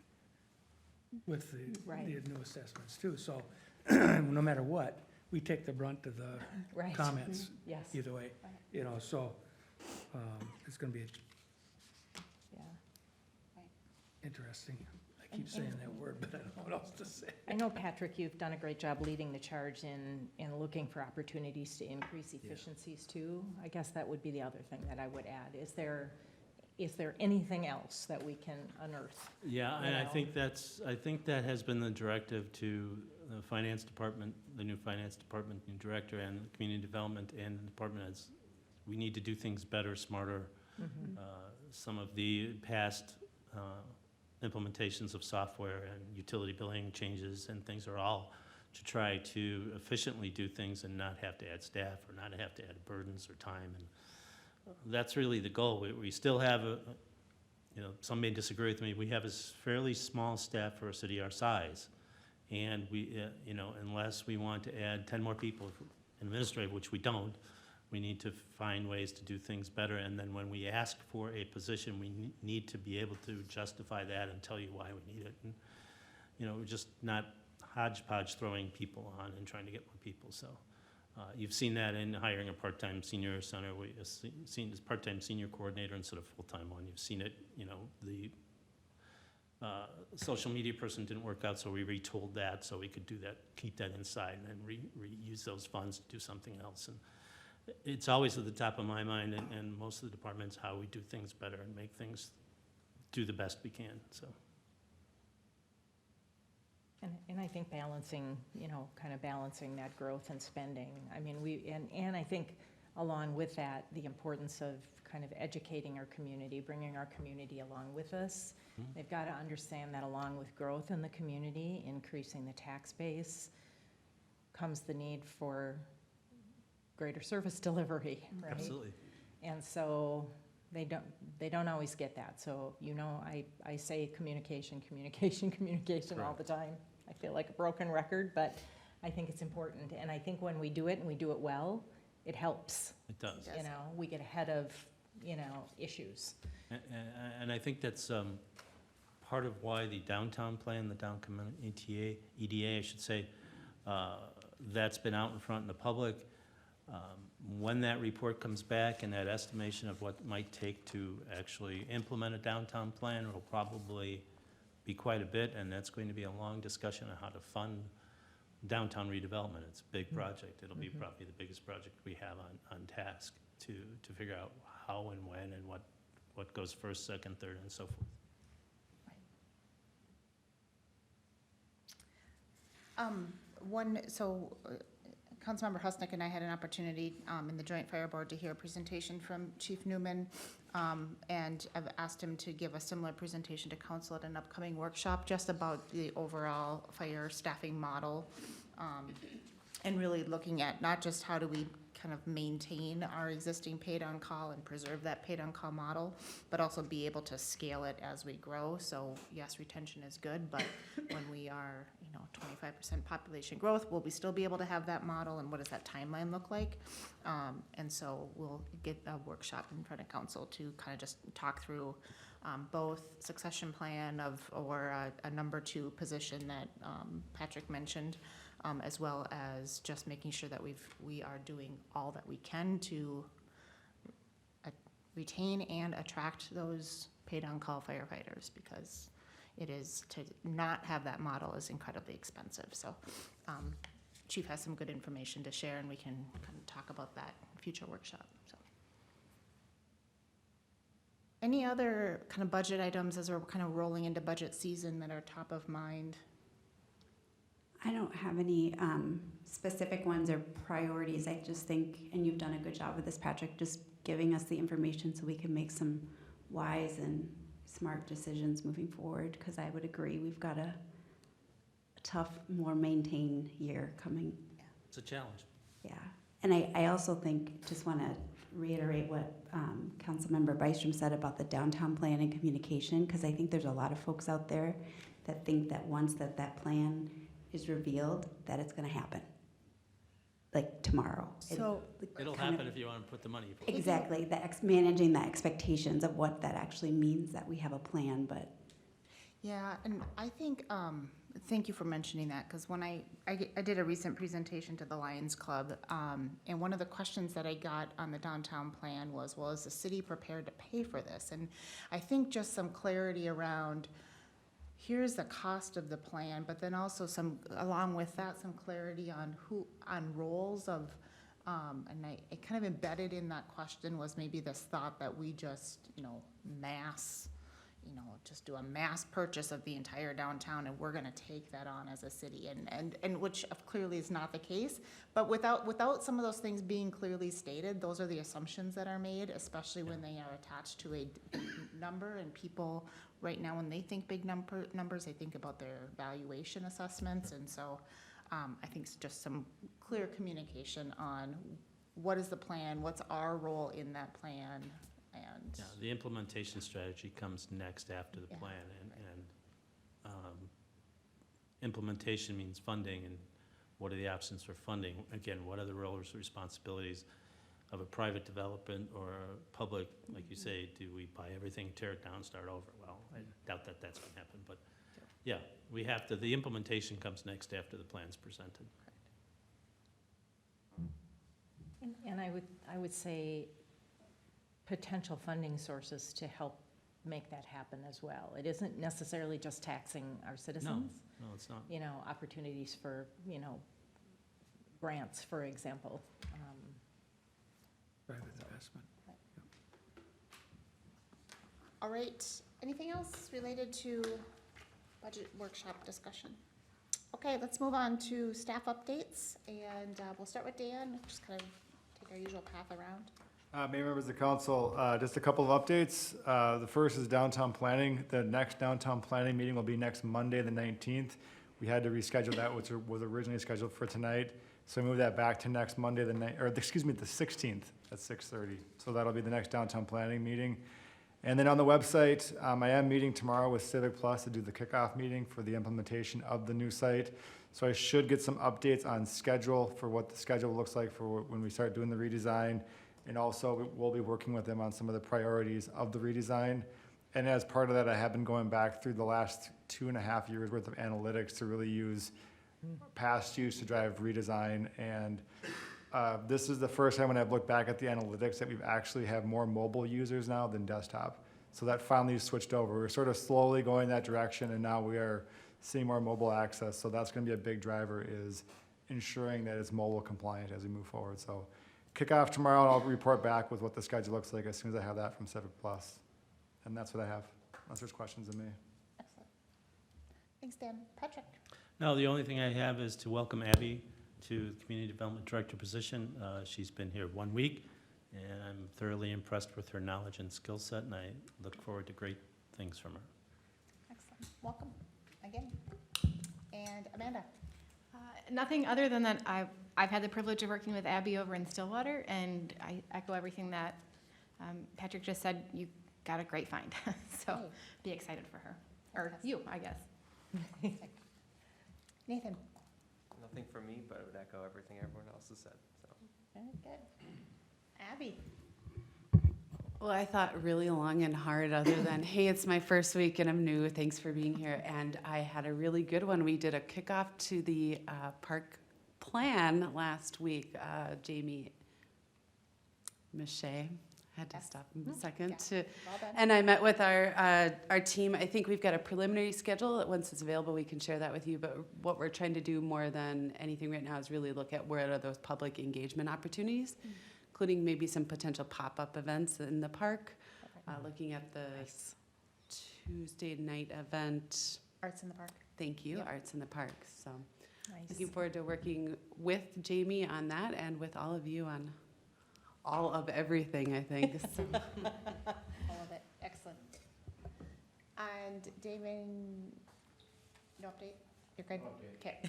with the Right. new assessments too. So no matter what, we take the brunt of the Right. comments Yes, either way, Right. you know, so, it's gonna be yeah. interesting. I keep And- saying that word, but I don't know what else to say. I know, Patrick, you've done a great job leading the charge in looking for opportunities to increase efficiencies too. I guess that would be the other thing that I would add. Is there anything else that we can unearth? Yeah, You and I know. think that has been the directive to the finance department, the new finance department, new director, and community development, and the department heads. We need to do things better, smarter. Mhm. Some of the past implementations of software and utility billing changes and things are all to try to efficiently do things and not have to add staff or not have to add burdens or time. And that's really the goal. We still have some may disagree with me, we have a fairly small staff for a city our size. And we, unless we want to add 10 more people in administrative, which we don't, we need to find ways to do things better. And then when we ask for a position, we need to be able to justify that and tell you why we need it. And, we're just not hodgepodge throwing people on and trying to get more people. So you've seen that in hiring a part-time senior center, seen this part-time senior coordinator instead of full-time one. You've seen it, the social media person didn't work out, so we retooled that so we could do that, keep that inside, and then reuse those funds to do something else. And it's always at the top of my mind, and most of the departments, how we do things better and make things do the best we can, so. And I think balancing, kind of balancing that growth and spending. I mean, and I think along with that, the importance of kind of educating our community, bringing our community along with us. Mhm. They've got to understand that along with growth in the community, increasing the tax base, comes the need for greater service delivery, right? Absolutely. And so they don't always get that. So, I say communication all the time. I feel like a broken record, but I think it's important. And I think when we do it and we do it well, it helps. It does. Yes. We get ahead of, issues. And I think that's part of why the downtown plan, the downtown EDA, I should say, that's been out in front in the public. When that report comes back and that estimation of what it might take to actually implement a downtown plan, it'll probably be quite a bit, and that's going to be a long discussion on how to fund downtown redevelopment. It's a big project. It'll be Mhm. probably the biggest project we have on task to figure out how and when and what goes first, second, third, and so forth. Councilmember Husnick and I had an opportunity in the Joint Fire Board to hear a presentation from Chief Newman, and I've asked him to give a similar presentation to council at an upcoming workshop, just about the overall fire staffing model, and really looking at not just how do we kind of maintain our existing paid-on-call and preserve that paid-on-call model, but also be able to scale it as we grow. So yes, retention is good, but when we are, 25% population growth, will we still be able to have that model, and what does that timeline look like? And so we'll get a workshop in front of council to kind of just talk through both succession plan or a number 2 position that Patrick mentioned, as well as just making sure that we are doing all that we can to retain and attract those paid-on-call firefighters, because it is, to not have that model is incredibly expensive. So Chief has some good information to share, and we can kind of talk about that in future workshop. So, any other kind of budget items as we're kind of rolling into budget season that are top of mind? I don't have any specific ones or priorities. I just think, and you've done a good job with this, Patrick, just giving us the information so we can make some wise and smart decisions moving forward, because I would agree we've got a tough, more maintained year coming. It's a challenge. Yeah. And I also think, just want to reiterate what Councilmember Bystrom said about the downtown plan and communication, because I think there's a lot of folks out there that think that once that plan is revealed, that it's going to happen, like tomorrow. So It'll kind of- happen if you want to put the money for it. Exactly, managing the expectations of what that actually means, that we have a plan, but Yeah, and I think, thank you for mentioning that, because when I did a recent presentation to the Lions Club, and one of the questions that I got on the downtown plan was, well, is the city prepared to pay for this? And I think just some clarity around, here's the cost of the plan, but then also along with that, some clarity on on roles of, and I kind of embedded in that question was maybe this thought that we just, just do a mass purchase of the entire downtown and we're gonna take that on as a city, and which clearly is not the case. But without some of those things being clearly stated, those are the assumptions that are made, especially when they are attached to a number, and people, right now, when they think big numbers, they think about their valuation assessments, and so, I think it's just some clear communication on what is the plan, what's our role in that plan, and. Yeah, the implementation strategy comes next after the Yeah, plan, and implementation means funding, and what are the options for funding? Again, what are the roles and responsibilities of a private development or a public, like you say, do we buy everything, tear it down, start over? Well, I doubt that that's gonna happen, but yeah, we have to, the implementation comes next after the plan's presented. And I would say potential funding sources to help make that happen as well. It isn't necessarily just taxing our citizens. No, it's not. Opportunities for, grants, for example. Private investment. All right, anything else related to budget workshop discussion? Okay, let's move on to staff updates, and we'll start with Dan, just kind of take our usual path around. Mayor, members of the council, just a couple of updates. The first is downtown planning. The next downtown planning meeting will be next Monday, the 19th. We had to reschedule that, which was originally scheduled for tonight. So we moved that back to next Monday, the 16th at 6:30. So that'll be the next downtown planning meeting. And then on the website, I am meeting tomorrow with Civic Plus to do the kickoff meeting for the implementation of the new site. So I should get some updates on schedule for what the schedule looks like for when we start doing the redesign. And also, we'll be working with them on some of the priorities of the redesign. And as part of that, I have been going back through the last 2.5 years worth of analytics to really use past use to drive redesign. And this is the first time when I've looked back at the analytics that we've actually have more mobile users now than desktop. So that finally switched over. We're sort of slowly going that direction, and now we are seeing more mobile access. So that's going to be a big driver, is ensuring that it's mobile compliant as we move forward. So kickoff tomorrow, and I'll report back with what the schedule looks like as soon as I have that from Civic Plus. And that's what I have, unless there's questions of me. Excellent. Thanks, Dan. Patrick? No, the only thing I have is to welcome Abby to the Community Development Director position. She's been here 1 week, and I'm thoroughly impressed with her knowledge and skill set, and I look forward to great things from her. Excellent. Welcome again. And Amanda? Nothing other than that I've had the privilege of working with Abby over in Stillwater, and I echo everything that Patrick just said. You got a great find, so Hey. be excited for her, or you, I guess. Nathan? Nothing from me, but I would echo everything everyone else has said, so. Very good. Abby? Well, I thought really long and hard, other than, hey, it's my first week and I'm new, thanks for being here. And I had a really good one. We did a kickoff to the park plan last week. Jamie Miche, had to stop a second. Yeah. Well done. And I met with our team. I think we've got a preliminary schedule that once it's available, we can share that with you. But what we're trying to do more than anything right now is really look at where are those public engagement opportunities, including maybe some potential pop-up events in the park. Looking at the Tuesday night event. Arts in the Park. Thank you, Yep. Arts in the Park. So Nice. looking forward to working with Jamie on that and with all of you on all of everything, I think. So. All of it. Excellent. And Damon, no update? You're good? Okay.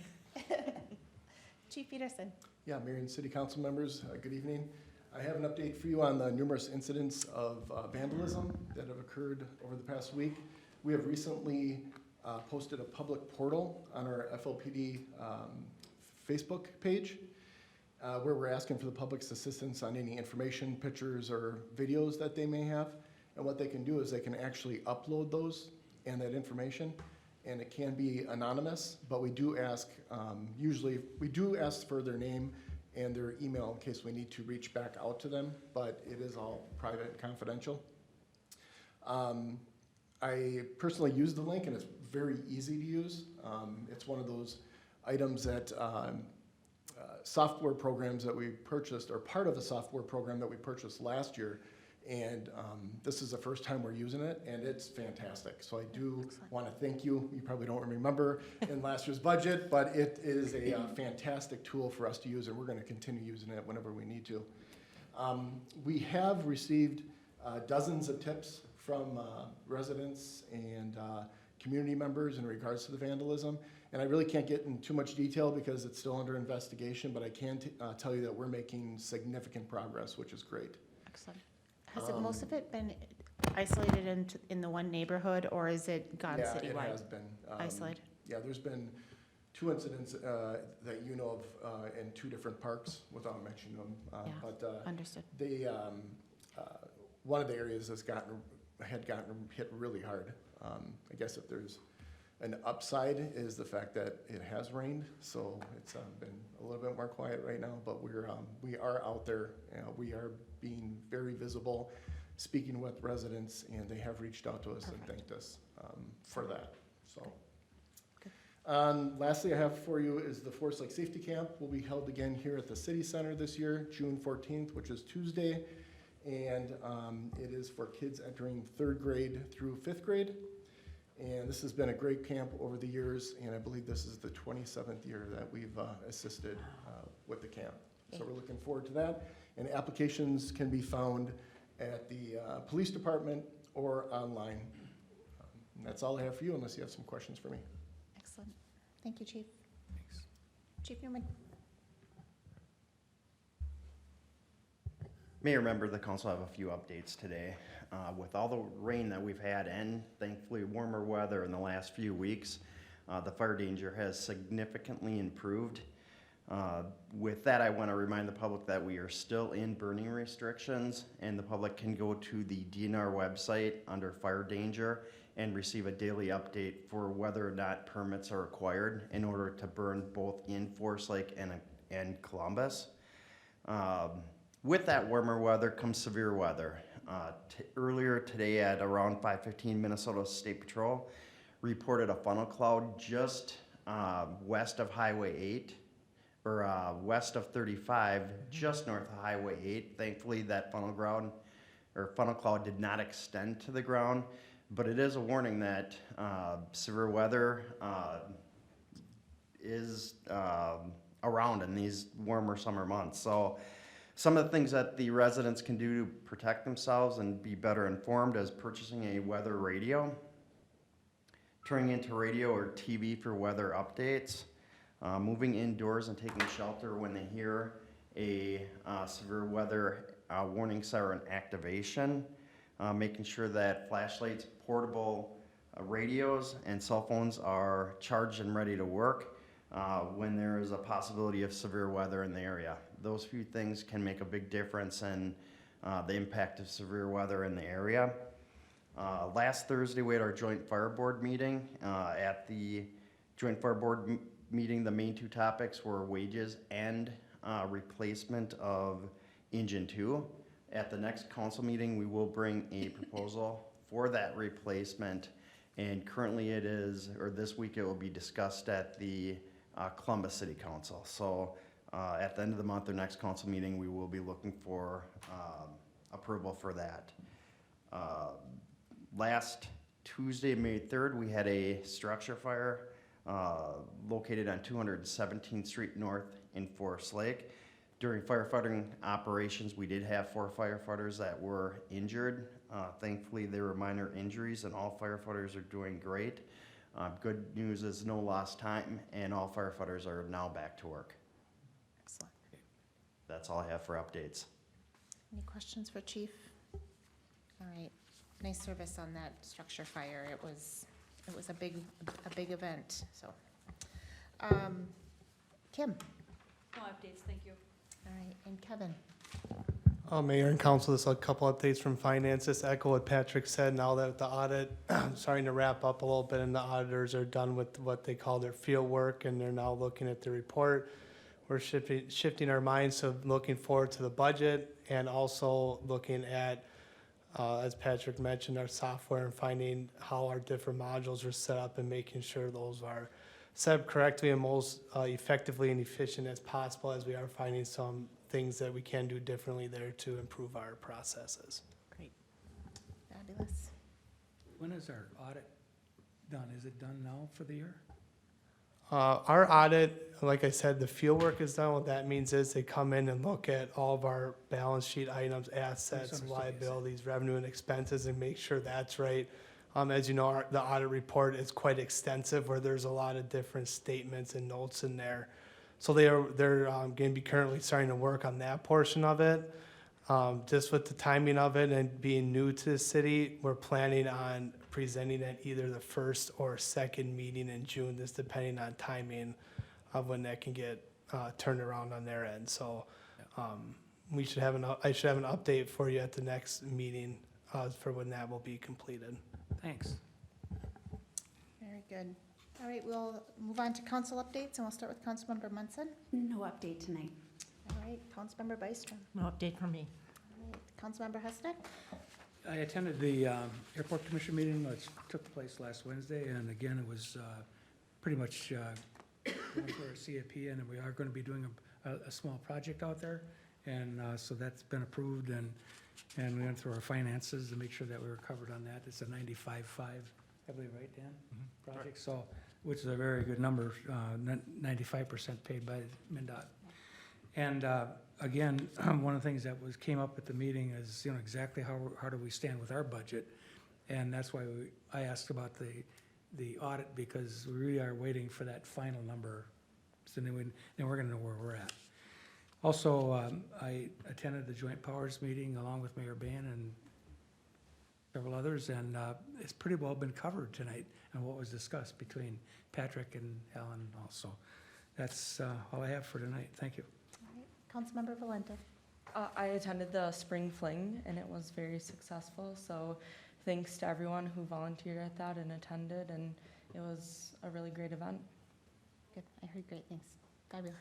Chief Peterson? Yeah, Mayor and City Council members, good evening. I have an update for you on the numerous incidents of vandalism that have occurred over the past week. We have recently posted a public portal on our FLPD Facebook page where we're asking for the public's assistance on any information, pictures, or videos that they may have. And what they can do is they can actually upload those and that information, and it can be anonymous, but we do ask, usually, we do ask for their name and their email in case we need to reach back out to them, but it is all private and confidential. I personally use the link, and it's very easy to use. It's one of those items that software programs that we purchased, or part of a software program that we purchased last year, and this is the first time we're using it, and it's fantastic. So I do want to thank you. You probably don't remember in last year's budget, but it is a fantastic tool for us to use, and we're going to continue using it whenever we need to. We have received dozens of tips from residents and community members in regards to the vandalism. And I really can't get in too much detail because it's still under investigation, but I can tell you that we're making significant progress, which is great. Excellent. Has it, most of it been isolated in the one neighborhood, or is it gone citywide? Yeah, it has been. Isolated? Yeah, there's been 2 incidents that you know of in 2 different parks, without mentioning them. Yeah, But understood. they, one of the areas had gotten hit really hard. I guess if there's an upside is the fact that it has rained, so it's been a little bit more quiet right now, but we are out there. We are being very visible, speaking with residents, and they have reached out to us and thanked us for that. So, lastly, I have for you is the Forest Lake Safety Camp will be held again here at the City Center this year, June 14th, which is Tuesday, and it is for kids entering 3rd grade through 5th grade. And this has been a great camp over the years, and I believe this is the 27th year that we've assisted with the camp. So we're looking forward to that. And applications can be found at the police department or online. And that's all I have for you, unless you have some questions for me. Excellent. Thank you, Chief. Thanks. Chief Newman. Mayor, member of the council, I have a few updates today. With all the rain that we've had and thankfully warmer weather in the last few weeks, the fire danger has significantly improved. With that, I want to remind the public that we are still in burning restrictions, and the public can go to the DNR website under fire danger and receive a daily update for whether or not permits are required in order to burn both in Forest Lake and Columbus. With that warmer weather comes severe weather. Earlier today at around 5:15, Minnesota State Patrol reported a funnel cloud just west of Highway 8, or west of 35, just north of Highway 8. Thankfully, that funnel cloud did not extend to the ground, but it is a warning that severe weather is around in these warmer summer months. So some of the things that the residents can do to protect themselves and be better informed is purchasing a weather radio, turning into radio or TV for weather updates, moving indoors and taking shelter when they hear a severe weather warning siren activation, making sure that flashlights, portable radios, and cell phones are charged and ready to work when there is a possibility of severe weather in the area. Those few things can make a big difference in the impact of severe weather in the area. Last Thursday, we had our joint fire board meeting. At the joint fire board meeting, the main 2 topics were wages and replacement of Engine 2. At the next council meeting, we will bring a proposal for that replacement, and currently it is, or this week it will be discussed at the Columbus City Council. So at the end of the month, or next council meeting, we will be looking for approval for that. Last Tuesday, May 3rd, we had a structure fire located on 217th Street North in Forest Lake. During firefighting operations, we did have 4 firefighters that were injured. Thankfully, they were minor injuries, and all firefighters are doing great. Good news is no lost time, and all firefighters are now back to work. Excellent. That's all I have for updates. Any questions for Chief? All right. Nice service on that structure fire. It was a big event, so. Kim? No updates, thank you. All right, and Kevin? Mayor and council, just a couple updates from finance. Just echo what Patrick said. Now that the audit starting to wrap up a little bit and the auditors are done with what they call their field work and they're now looking at the report, we're shifting our minds to looking forward to the budget and also looking at, as Patrick mentioned, our software and finding how our different modules are set up and making sure those are set up correctly and most effectively and efficient as possible, as we are finding some things that we can do differently there to improve our processes. Great. Fabulous. When is our audit done? Is it done now for the year? Our audit, like I said, the field work is done. What that means is they come in and look at all of our balance sheet items, assets, Misunderstood, yes. liabilities, revenue and expenses, and make sure that's right. As you know, the audit report is quite extensive where there's a lot of different statements and notes in there. So they're going to be currently starting to work on that portion of it. Just with the timing of it and being new to the city, we're planning on presenting at either the first or second meeting in June, just depending on timing of when that can get turned around on their end. So I should have an update for you at the next meeting for when that will be completed. Thanks. Very good. All right, we'll move on to council updates, and we'll start with Councilmember Munson. No update tonight. All right, Councilmember Byström. No update from me. All right, Councilmember Husnick. I attended the airport commission meeting, which took place last Wednesday, and again, it was pretty much going for a CIP, and we are going to be doing a small project out there, and so that's been approved, and we went through our finances to make sure that we were covered on that. It's a 95.5, I believe, right, Dan? Project, so, which is a very good number, 95% paid by MnDOT. And again, one of the things that came up at the meeting is, exactly how do we stand with our budget? And that's why I asked about the audit, because we really are waiting for that final number. So then we're gonna know where we're at. Also, I attended the Joint Powers meeting along with Mayor Ban and several others, and it's pretty well been covered tonight and what was discussed between Patrick and Alan also. That's all I have for tonight. Thank you. All right, Councilmember Valente. I attended the spring fling and it was very successful. So thanks to everyone who volunteered at that and attended, and it was a really great event. Good, I heard great things. Fabulous.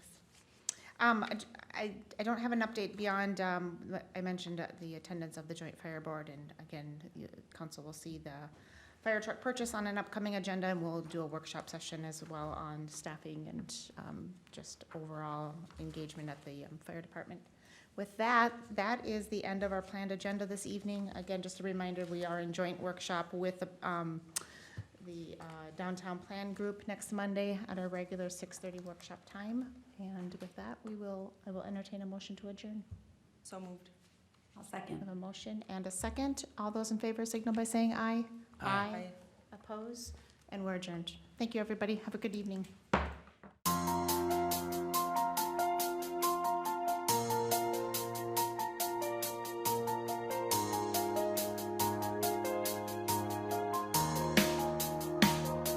I don't have an update beyond, I mentioned the attendance of the Joint Fire Board, and again, the council will see the fire truck purchase on an upcoming agenda, and we'll do a workshop session as well on staffing and just overall engagement at the fire department. With that, that is the end of our planned agenda this evening. Again, just a reminder, we are in joint workshop with the Downtown Plan Group next Monday at our regular 6:30 workshop time. And with that, I will entertain a motion to adjourn. So moved. I'll I second. have a motion and a second. All those in favor signal by saying aye. Aye. Oppose? And we're adjourned. Thank you, everybody. Have a good evening.